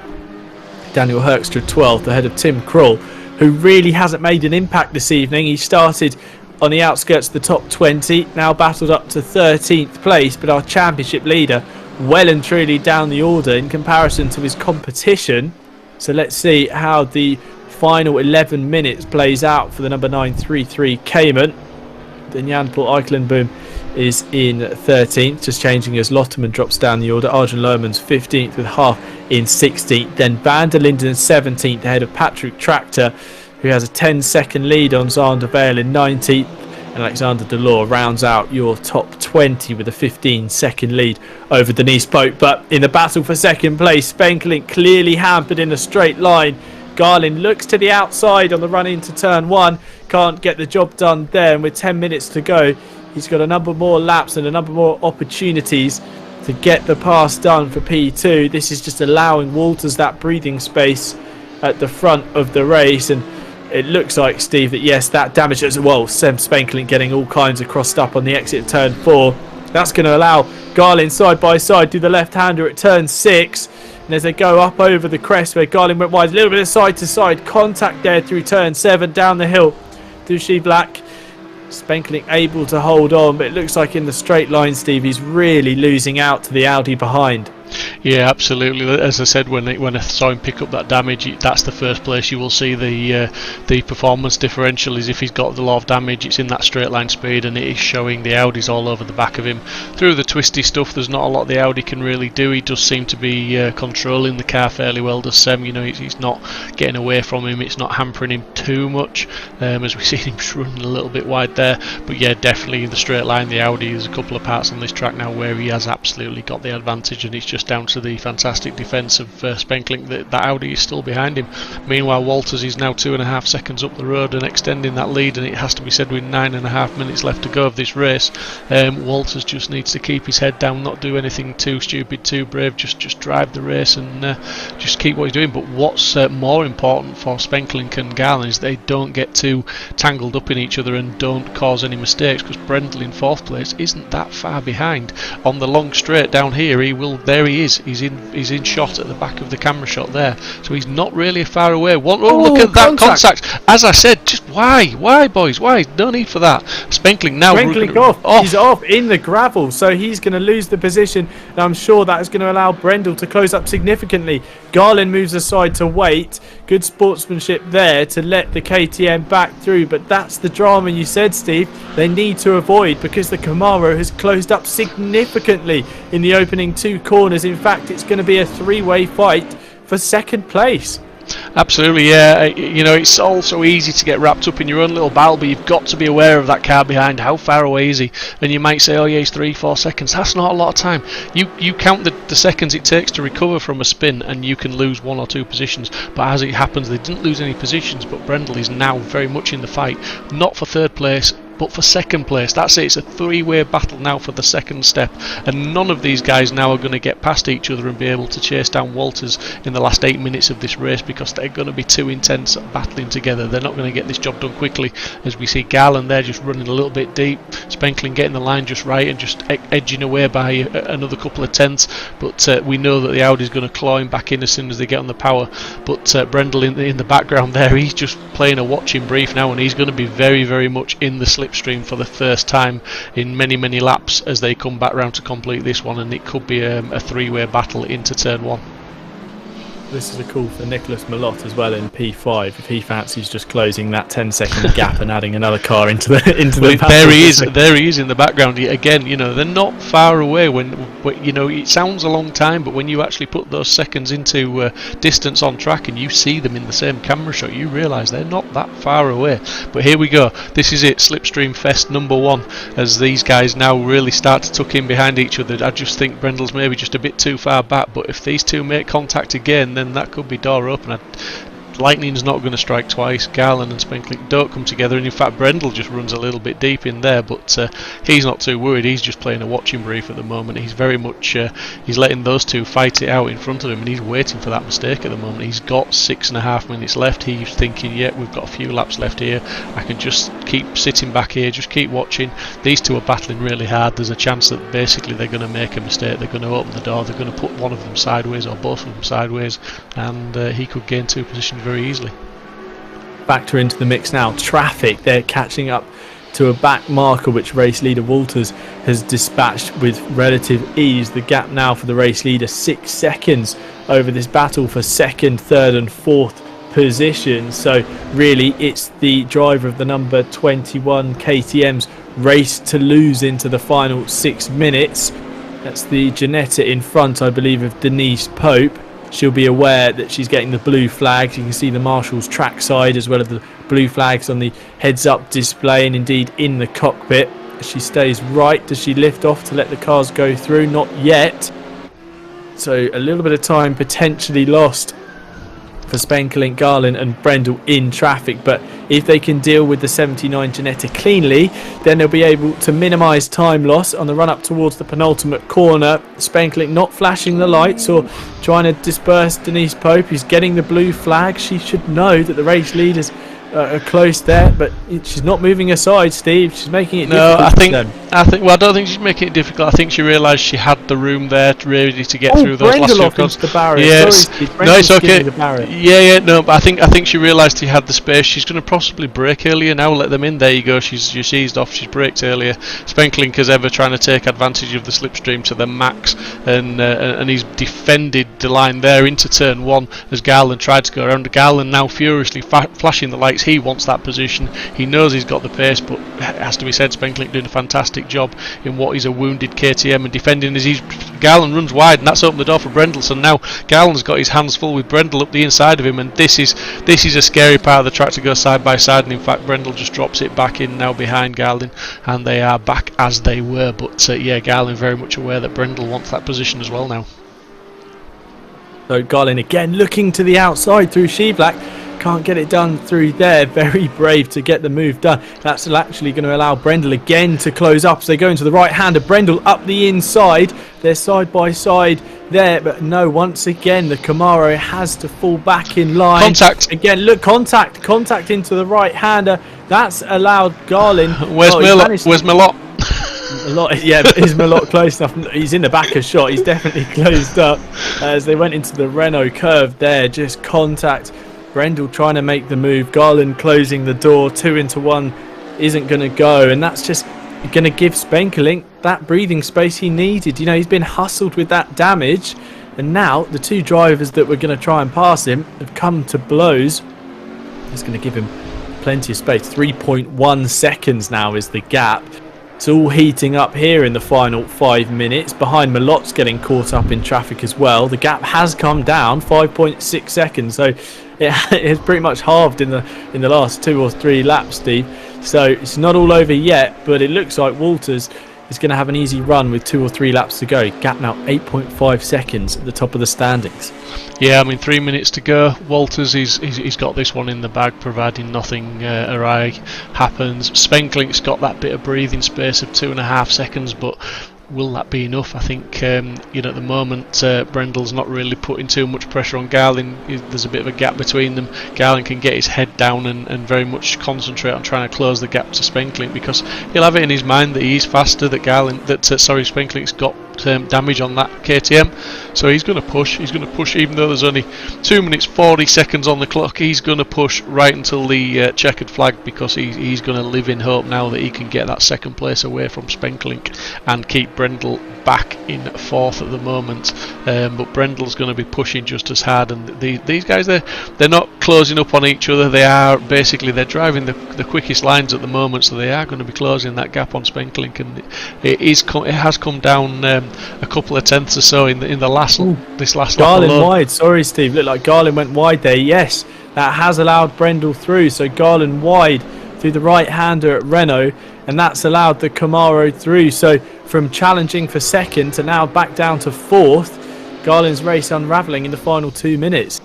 Daniel Herkstra 12th ahead of Tim Krul, who really hasn't made an impact this evening. He started on the outskirts of the top 20, now battled up to 13th place, but our championship leader well and truly down the order in comparison to his competition. So let's see how the final 11 minutes plays out for the number 933 Cayman. Then Jan Paul Eikelenboom is in 13th, just changing as Lotterman drops down the order. Arjen Lohmans 15th with Half in 16th. Then Van der Linden 17th ahead of Patrick Tractor, who has a 10-second lead on Zander Vale in 19th. And Alexander Delors rounds out your top 20 with a 15-second lead over Denise Pope. But in the battle for second place, Spenklink clearly hampered in a straight line. Garlin looks to the outside on the run into turn 1. Can't get the job done there, and with 10 minutes to go, he's got a number more laps and a number more opportunities to get the pass done for P2. This is just allowing Walters that breathing space at the front of the race. And it looks like, Steve, that yes, that damage as well. Seb Spenklink getting all kinds of crossed up on the exit of turn 4. That's going to allow Garlin side by side do the left-hander at turn 6. And as they go up over the crest where Garlin went wide, a little bit of side-to-side contact there through turn 7 down the hill. Dushi Black, Spenklink able to hold on, but it looks like in the straight line, Steve, he's really losing out to the Audi behind. Yeah, absolutely. As I said, when I saw him pick up that damage, that's the first place you will see the performance differential. Is if he's got the lot of damage, it's in that straight line speed, and it is showing the Audis all over the back of him. Through the twisty stuff, there's not a lot the Audi can really do. He does seem to be controlling the car fairly well, does Sem. He's not getting away from him. It's not hampering him too much, as we've seen him running a little bit wide there. But yeah, definitely in the straight line, the Audi, there's a couple of parts on this track now where he has absolutely got the advantage, and it's just down to the fantastic defence of Spenklink that Audi is still behind him. Meanwhile, Walters is now 2.5 seconds up the road and extending that lead, and it has to be said with 9.5 minutes left to go of this race, Walters just needs to keep his head down, not do anything too stupid, too brave, just drive the race and just keep what he's doing. But what's more important for Spenklink and Garlin is they don't get too tangled up in each other and don't cause any mistakes, because Brendel in 4th place isn't that far behind. On the long straight down here, there he is. He's in shot at the back of the camera shot there, so he's not really far away. Look at that contact. As I said, just why boys, why? No need for that. Spenklink now off. He's off in the gravel, so he's going to lose the position, and I'm sure that is going to allow Brendel to close up significantly. Garlin moves aside to wait. Good sportsmanship there to let the KTM back through, but that's the drama you said, Steve, they need to avoid, because the Camaro has closed up significantly in the opening 2 corners. In fact, it's going to be a 3-way fight for second place. Absolutely, yeah. You know, it's all so easy to get wrapped up in your own little battle, but you've got to be aware of that car behind. How far away is he? And you might say, oh yeah, he's 3-4 seconds. That's not a lot of time. You count the seconds it takes to recover from a spin, and you can lose 1 or 2 positions. But as it happens, they didn't lose any positions, but Brendel is now very much in the fight, not for 3rd place, but for 2nd place. That's it. It's a 3-way battle now for the 2nd step, and none of these guys now are going to get past each other and be able to chase down Walters in the last 8 minutes of this race, because they're going to be too intense at battling together. They're not going to get this job done quickly, as we see Garland there just running a little bit deep, Spenkling getting the line just right and just edging away by another couple of tenths, but we know that the Audi's going to claw him back in as soon as they get on the power. But Brendel in the background there, he's just playing a watching brief now, and he's going to be very, very much in the slipstream for the first time in many, many laps as they come back round to complete this one, and it could be a 3-way battle into turn 1. This is a call for Nicholas Malott as well in P5 if he fancies just closing that 10-second gap and adding another car into the battle. There he is in the background again. You know, they're not far away. When you know, it sounds a long time, but when you actually put those seconds into distance on track and you see them in the same camera shot, you realise they're not that far away. But here we go. This is it, Slipstream Fest number 1, as these guys now really start to tuck in behind each other. I just think Brendel's maybe just a bit too far back, but if these two make contact again, then that could be door open. Lightning's not going to strike twice. Garland and Spenkling don't come together, and in fact Brendel just runs a little bit deep in there, but he's not too worried. He's just playing a watching brief at the moment. He's very much he's letting those two fight it out in front of him, and he's waiting for that mistake at the moment. He's got 6.5 minutes left. He's thinking, yeah, we've got a few laps left here, I can just keep sitting back here, just keep watching. These two are battling really hard. There's a chance that basically they're going to make a mistake. They're going to open the door, they're going to put one of them sideways or both of them sideways, and he could gain 2 positions very easily. Factor into the mix now. Traffic, they're catching up to a back marker which race leader Walters has dispatched with relative ease. The gap now for the race leader 6 seconds over this battle for 2nd, 3rd and 4th position. So really it's the driver of the number 21 KTM's race to lose into the final 6 minutes. That's the Janetta in front, I believe, of Denise Pope. She'll be aware that she's getting the blue flags. You can see the marshal's trackside as well as the blue flags on the heads-up display, and indeed in the cockpit. She stays right. Does she lift off to let the cars go through? Not yet. So a little bit of time potentially lost for Spenkling, Garland and Brendel in traffic, but if they can deal with the 79 Janetta cleanly, then they'll be able to minimise time loss on the run up towards the penultimate corner. Spenkling not flashing the lights or trying to disperse Denise Pope, who's getting the blue flag. She should know that the race leaders are close there, but she's not moving aside, Steve. She's making it difficult. I don't think she's making it difficult. I think she realised she had the room there ready to get through those last few cars. The barrier. Yes, no, it's okay. No, but I think she realised she had the space. She's going to possibly brake earlier now. Let them in. There you go. She's eased off. She's braked earlier. Spenkling as ever trying to take advantage of the slipstream to the max, and he's defended the line there into turn 1 as Garland tried to go around. Garland now furiously flashing the lights. He wants that position. He knows he's got the pace, but it has to be said, Spenkling doing a fantastic job in what is a wounded KTM and defending as Garland runs wide, and that's opened the door for Brendel. So now Garland's got his hands full with Brendel up the inside of him, and this is a scary part of the track to go side by side. And in fact, Brendel just drops it back in now behind Garland, and they are back as they were. But Garland very much aware that Brendel wants that position as well now. So Garland again looking to the outside through Shevlak. Can't get it done through there. Very brave to get the move done. That's actually going to allow Brendel again to close up as they go into the right hand of Brendel up the inside. They're side by side there, but no, once again the Camaro has to fall back in line. Contact again. Look, contact into the right hander. That's allowed Garland. Where's Malott? Yeah, but is Malott close enough? He's in the back of shot. He's definitely closed up as they went into the Renault curve there. Just contact. Brendel trying to make the move. Garland closing the door. 2 into 1 isn't going to go, and that's just going to give Spenkling that breathing space he needed. You know, he's been hustled with that damage, and now the 2 drivers that were going to try and pass him have come to blows. It's going to give him plenty of space. 3.1 seconds now is the gap. It's all heating up here in the final 5 minutes. Behind Malott's getting caught up in traffic as well. The gap has come down 5.6 seconds. So it has pretty much halved in the last 2 or 3 laps, Steve. So it's not all over yet, but it looks like Walters is going to have an easy run with 2 or 3 laps to go. Gap now 8.5 seconds at the top of the standings. Yeah, I mean 3 minutes to go. Walters he's got this one in the bag, providing nothing awry happens. Spenklink's got that bit of breathing space of 2.5 seconds, but will that be enough? I think at the moment Brendel's not really putting too much pressure on Garlin. There's a bit of a gap between them. Garlin can get his head down and very much concentrate on trying to close the gap to Spenklink, because he'll have it in his mind that he's faster, that Spenklink's got damage on that KTM, so he's going to push, even though there's only 2 minutes 40 seconds on the clock. He's going to push right until the checkered flag, because he's going to live in hope now that he can get that second place away from Spenklink and keep Brendel back in 4th at the moment. But Brendel's going to be pushing just as hard, and these guys, they're not closing up on each other. They're driving the quickest lines at the moment, so they are going to be closing that gap on Spenklink, and it has come down a couple of tenths or so in the last this last lap Garlin alone. wide. Sorry, Steve. Looked like Garlin went wide there. Yes, that has allowed Brendel through. So Garlin wide through the right-hander at Renault, and that's allowed the Camaro through. So from challenging for second to now back down to 4th, Garlin's race unravelling in the final 2 minutes.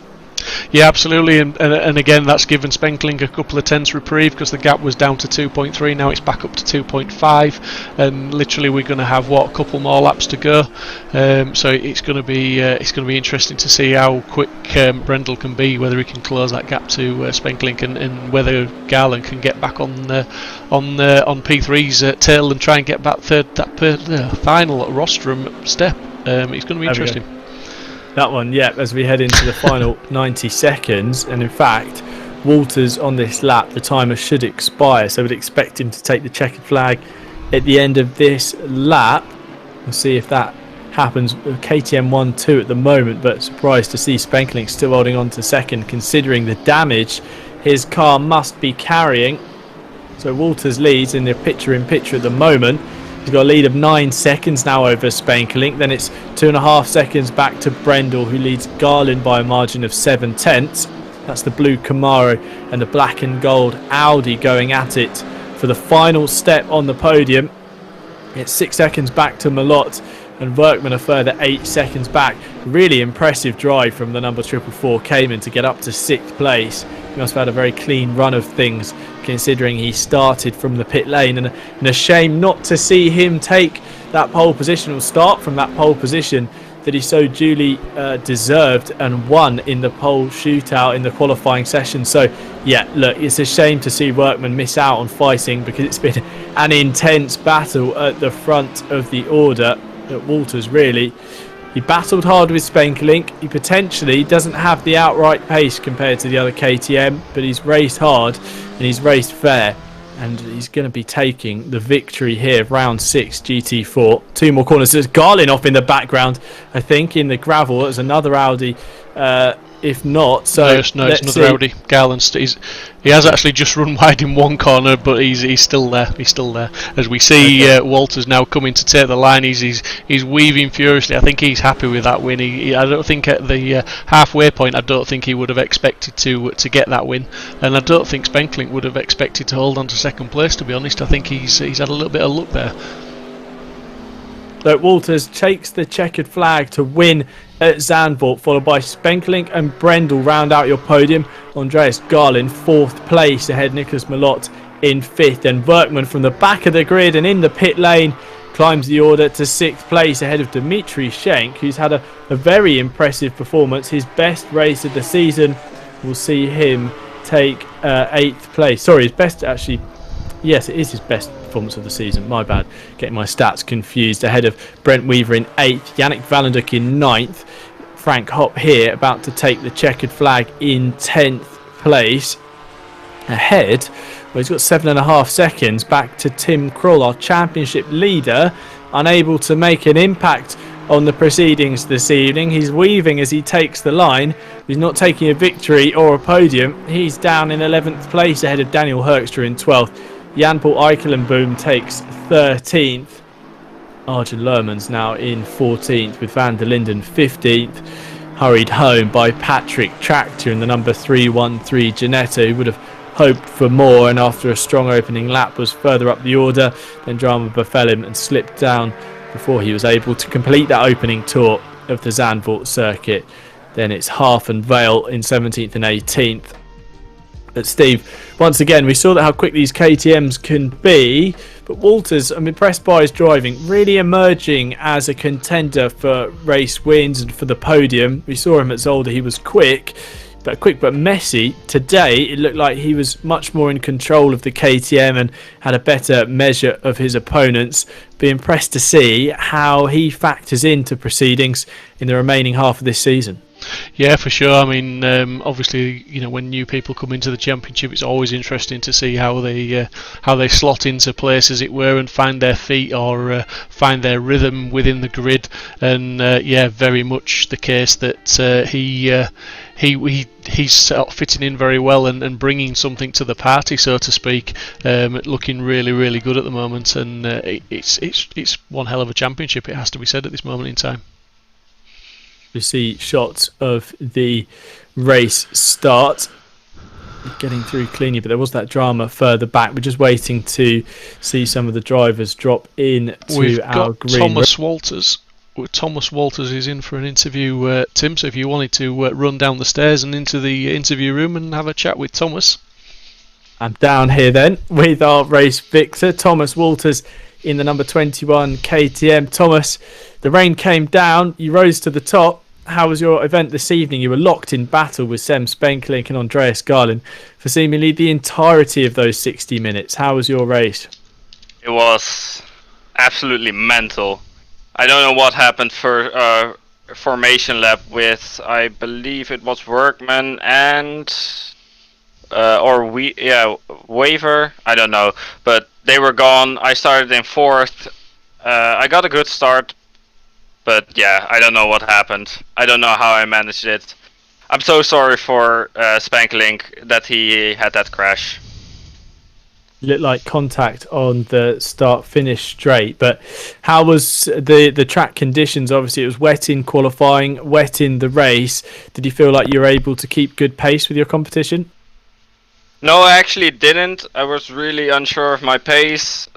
Yeah, absolutely, and again that's given Spenklink a couple of tenths reprieve, because the gap was down to 2.3, now it's back up to 2.5, and literally we're going to have a couple more laps to go. So it's going to be interesting to see how quick Brendel can be, whether he can close that gap to Spenklink, and whether Garland can get back on P3's tail and try and get back that final rostrum step. It's going to be interesting. That one, yeah, as we head into the final 90 seconds. And in fact, Walters on this lap, the timer should expire, so we'd expect him to take the checkered flag at the end of this lap. We'll see if that happens. KTM 1-2 at the moment, but surprised to see Spenklink still holding on to second, considering the damage his car must be carrying. So Walters leads in the picture-in-picture at the moment. He's got a lead of 9 seconds now over Spenklink. Then it's 2.5 seconds back to Brendel, who leads Garlin by a margin of 7 tenths. That's the blue Camaro and the black and gold Audi going at it for the final step on the podium. It's 6 seconds back to Malott, and Workman a further 8 seconds back. Really impressive drive from the number 444 Cayman to get up to 6th place. He must have had a very clean run of things, considering he started from the pit lane, and a shame not to see him take that pole position, or start from that pole position that he so duly deserved and won in the pole shootout in the qualifying session. So yeah, look, it's a shame to see Workman miss out on fighting, because it's been an intense battle at the front of the order. At Walters, really, he battled hard with Spenklink. He potentially doesn't have the outright pace compared to the other KTM, but he's raced hard and he's raced fair, and he's going to be taking the victory here. Round 6 GT4. 2 more corners. There's Garlin off in the background, I think, in the gravel. There's another Audi, if not. So no, it's another Audi. Garland, he has actually just run wide in one corner, but he's still there. He's still there. As we see, Walters now coming to take the line. He's weaving furiously. I think he's happy with that win. I don't think at the halfway point, I don't think he would have expected to get that win, and I don't think Spenklink would have expected to hold on to second place. To be honest, I think he's had a little bit of luck there. So Walters takes the checkered flag to win at Zandvoort, followed by Spenklink and Brendel round out your podium. Andreas Garlin 4th place, ahead Nicolas Malott in 5th, and Workman from the back of the grid and in the pit lane climbs the order to 6th place, ahead of Dmitry Schenk, who's had a very impressive performance, his best race of the season. We'll see him take 8th place. Sorry, his best, actually, yes, it is his best performance of the season, my bad, getting my stats confused. Ahead of Brent Weaver in 8th, Yannick Valenduk in 9th, Frank Hopp here about to take the checkered flag in 10th place. Ahead, well, he's got 7.5 seconds back to Tim Krul, our championship leader, unable to make an impact on the proceedings this evening. He's weaving as he takes the line. He's not taking a victory or a podium. He's down in 11th place, ahead of Daniel Herkstra in 12th. Jan-Paul Eikelenboom takes 13th. Arjen Lermans now in 14th, with Van der Linden 15th. hurried home by Patrick Tractor in the number 313 Ginetto, who would have hoped for more, and after a strong opening lap was further up the order. Then drama befell him and slipped down before he was able to complete that opening tour of the Zandvoort circuit. Then it's Half and Vale in 17th and 18th. But Steve, once again, we saw that how quick these KTMs can be, but Walters, I'm impressed by his driving, really emerging as a contender for race wins and for the podium. We saw him at Zolder, he was quick but messy. Today, it looked like he was much more in control of the KTM and had a better measure of his opponents. Be impressed to see how he factors into proceedings in the remaining half of this season. Yeah, for sure. I mean, obviously, when new people come into the championship, it's always interesting to see how they slot into place, as it were, and find their feet or find their rhythm within the grid. And very much the case that he's sort of fitting in very well and bringing something to the party, so to speak. Looking really, really good at the moment, and it's one hell of a championship. It has to be said at this moment in time. We see shots of the race start getting through cleanly, but there was that drama further back. We're just waiting to see some of the drivers drop in to We've our got green. Thomas Walters. Thomas Walters is in for an interview, Tim, so if you wanted to run down the stairs and into the interview room and have a chat with Thomas. I'm down here then with our race victor, Thomas Walters, in the number 21 KTM. Thomas, the rain came down, you rose to the top. How was your event this evening? You were locked in battle with Sem Spenkelink and Andreas Garlin for seemingly the entirety of those 60 minutes. How was your race? It was absolutely mental. I don't know what happened for formation lap with, I believe it was Workman and Waver. I don't know, but they were gone. I started in 4th. I got a good start. But yeah, I don't know what happened. I don't know how I managed it. I'm so sorry for Spanklink that he had that crash. It looked like contact on the start-finish straight, but how was the track conditions? Obviously, it was wet in qualifying, wet in the race. Did you feel like you were able to keep good pace with your competition? No, I actually didn't. I was really unsure of my pace.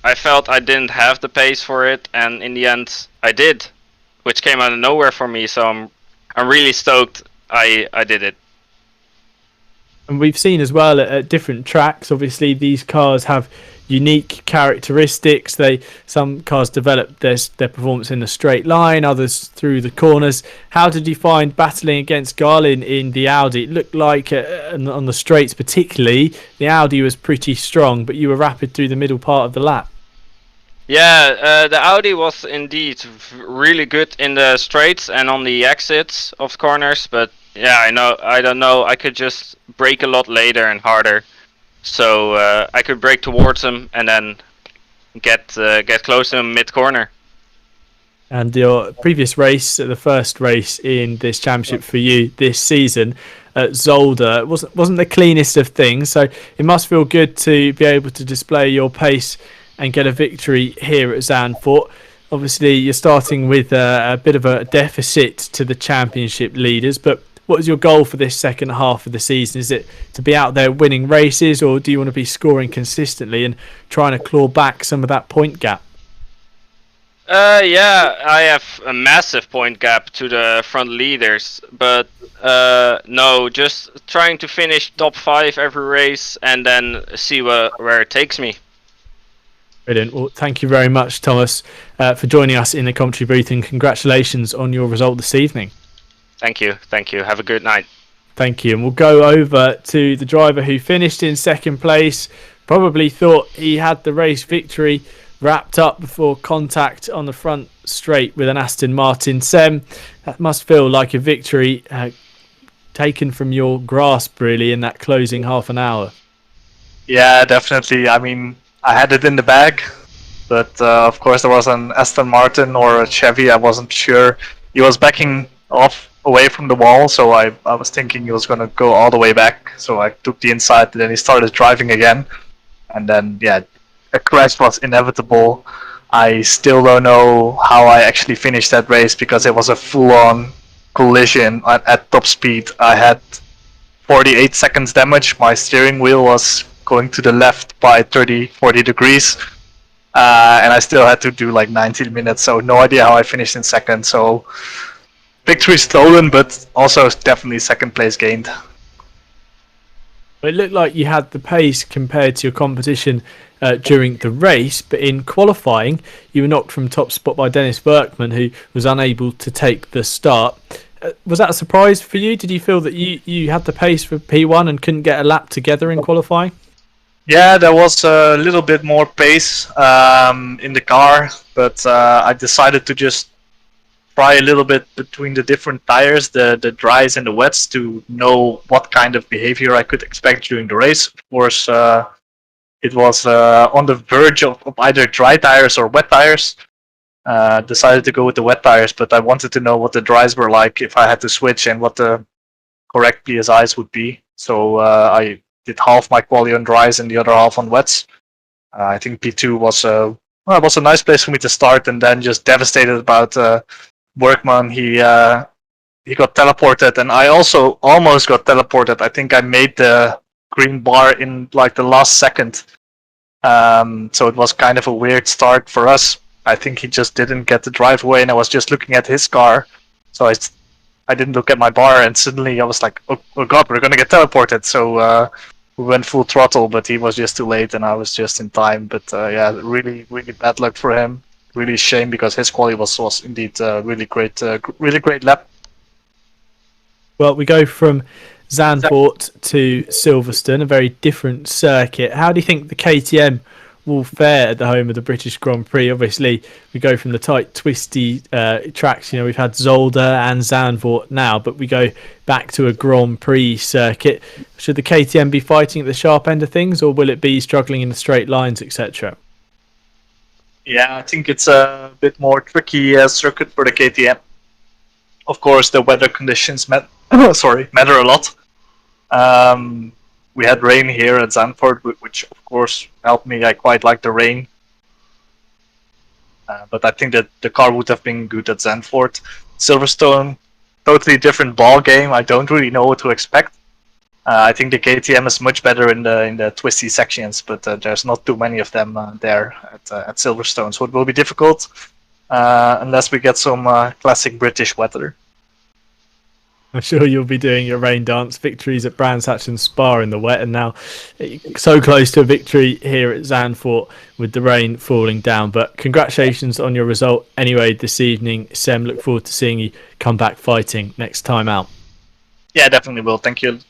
I felt I didn't have the pace for it, and in the end I did, which came out of nowhere for me, so I'm really stoked I did it. And we've seen as well at different tracks, obviously these cars have unique characteristics. Some cars develop their performance in a straight line, others through the corners. How did you find battling against Garlin in the Audi? It looked like on the straights particularly, the Audi was pretty strong, but you were rapid through the middle part of the lap. Yeah, the Audi was indeed really good in the straights and on the exits of corners, but yeah, I don't know, I could just brake a lot later and harder. So I could brake towards him and then get close to him mid-corner. And your previous race, the first race in this championship for you this season at Zolder, wasn't the cleanest of things. So it must feel good to be able to display your pace and get a victory here at Zandvoort. Obviously, you're starting with a bit of a deficit to the championship leaders, but what is your goal for this second half of the season? Is it to be out there winning races, or do you want to be scoring consistently and trying to claw back some of that point gap? Yeah, I have a massive point gap to the front leaders, but no, just trying to finish top 5 every race and then see where it takes me. Brilliant. Well, thank you very much, Thomas, for joining us in the commentary booth, and congratulations on your result this evening. Thank you. Have a good night. Thank you. And we'll go over to the driver who finished in second place. Probably thought he had the race victory wrapped up before contact on the front straight with an Aston Martin. Sem, that must feel like a victory taken from your grasp, really, in that closing half an hour. Yeah, definitely. I mean, I had it in the bag, but of course there was an Aston Martin or a Chevy. I wasn't sure. He was backing off away from the wall, so I was thinking he was going to go all the way back. So I took the inside, and then he started driving again. And then, yeah, a crash was inevitable. I still don't know how I actually finished that race because it was a full-on collision at top speed. I had 48 seconds damage. My steering wheel was going to the left by 30-40 degrees. And I still had to do like 19 minutes, so no idea how I finished in second. So victory stolen, but also definitely second place gained. It looked like you had the pace compared to your competition during the race, but in qualifying, you were knocked from top spot by Dennis Berkman, who was unable to take the start. Was that a surprise for you? Did you feel that you had the pace for P1 and couldn't get a lap together in qualifying? Yeah, there was a little bit more pace in the car, but I decided to just try a little bit between the different tires, the dries and the wets, to know what kind of behavior I could expect during the race. Of course, it was on the verge of either dry tires or wet tires. Decided to go with the wet tires, but I wanted to know what the dries were like if I had to switch and what the correct PSIs would be. So I did half my quali on dries and the other half on wets. I think P2 was a nice place for me to start, and then just devastated about Workman. He got teleported, and I also almost got teleported. I think I made the green bar in like the last second. So it was kind of a weird start for us. I think he just didn't get the drive away, and I was just looking at his car. So I didn't look at my bar, and suddenly I was like, oh god, we're gonna get teleported. So we went full throttle, but he was just too late, and I was just in time. But yeah, really, really bad luck for him. Really shame, because his quality was indeed really great lap. Well, we go from Zandvoort to Silverstone, a very different circuit. How do you think the KTM will fare at the home of the British Grand Prix? Obviously, we go from the tight, twisty tracks. You know, we've had Zolder and Zandvoort now, but we go back to a Grand Prix circuit. Should the KTM be fighting at the sharp end of things, or will it be struggling in the straight lines, etc.? Yeah, I think it's a bit more tricky circuit for the KTM. Of course, the weather conditions matter a lot. We had rain here at Zandvoort, which of course helped me. I quite like the rain. But I think that the car would have been good at Zandvoort. Silverstone, totally different ball game. I don't really know what to expect. I think the KTM is much better in the twisty sections, but there's not too many of them there at Silverstone, so it will be difficult unless we get some classic British weather. I'm sure you'll be doing your rain dance. Victories at Brands Hatch and Spa in the wet, and now so close to a victory here at Zandvoort with the rain falling down. But congratulations on your result anyway this evening, Sem. Look forward to seeing you come back fighting next time out. Yeah, definitely will. Thank you.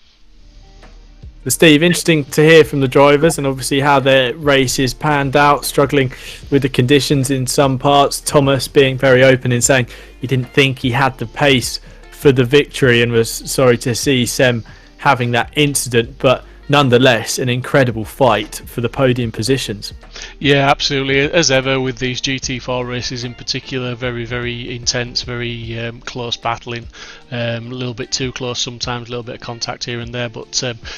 But Steve, interesting to hear from the drivers and obviously how their races panned out, struggling with the conditions in some parts. Thomas being very open in saying he didn't think he had the pace for the victory and was sorry to see Sem having that incident, but nonetheless an incredible fight for the podium positions. Yeah, absolutely. As ever with these GT4 races in particular, very, very intense, very close battling. A little bit too close sometimes, a little bit of contact here and there, but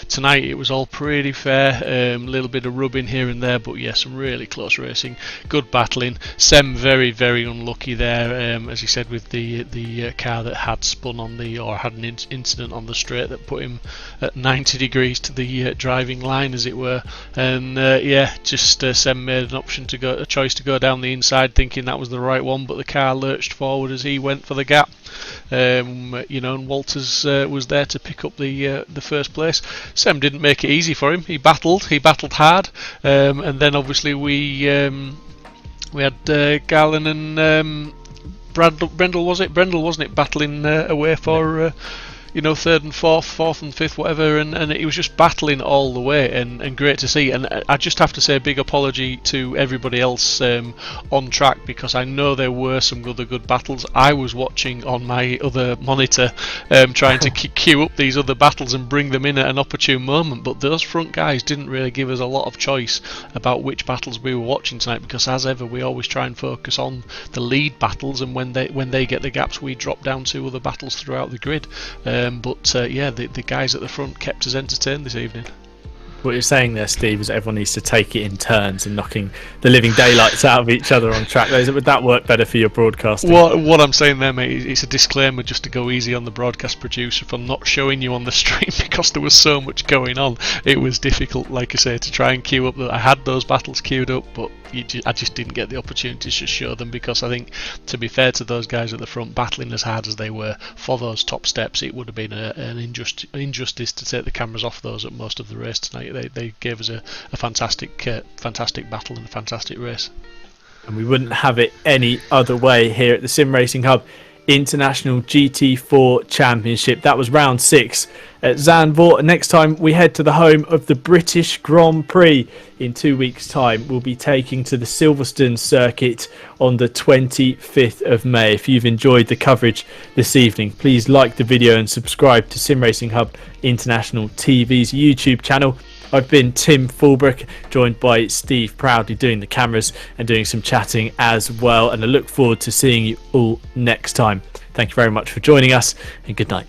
tonight it was all pretty fair. A little bit of rubbing here and there, but yeah, some really close racing, good battling. Sem very, very unlucky there, as he said, with the car that had spun on or had an incident on the straight that put him at 90 degrees to the driving line, as it were. And yeah, just Sem made a choice to go down the inside, thinking that was the right one, but the car lurched forward as he went for the gap. And Walters was there to pick up the first place. Sem didn't make it easy for him. He battled hard, and then obviously we had Garland and Brendel, wasn't it, battling away for third and fourth and fifth, whatever, and it was just battling all the way, and great to see. And I just have to say a big apology to everybody else on track, because I know there were some other good battles. I was watching on my other monitor, trying to queue up these other battles and bring them in at an opportune moment, but those front guys didn't really give us a lot of choice about which battles we were watching tonight, because as ever we always try and focus on the lead battles, and when they get the gaps we drop down to other battles throughout the grid. But yeah, the guys at the front kept us entertained this evening. What you're saying there, Steve, is everyone needs to take it in turns and knocking the living daylights out of each other on track. Would that work better for your broadcasting? What I'm saying there, mate, it's a disclaimer just to go easy on the broadcast producer for not showing you on the stream because there was so much going on. It was difficult, like I say, to try and queue up. I had those battles queued up, but I just didn't get the opportunity to show them because I think, to be fair to those guys at the front, battling as hard as they were for those top steps, it would have been an injustice to take the cameras off those at most of the race tonight. They gave us a fantastic battle and a fantastic race. And we wouldn't have it any other way here at the Sim Racing Hub International GT4 Championship. That was round 6 at Zandvoort. And next time we head to the home of the British Grand Prix in 2 weeks' time. We'll be taking to the Silverstone circuit on the 25th of May. If you've enjoyed the coverage this evening, please like the video and subscribe to Sim Racing Hub International TV's YouTube channel. I've been Tim Fulbrook, joined by Steve Proudly doing the cameras and doing some chatting as well. And I look forward to seeing you all next time. Thank you very much for joining us, and good night.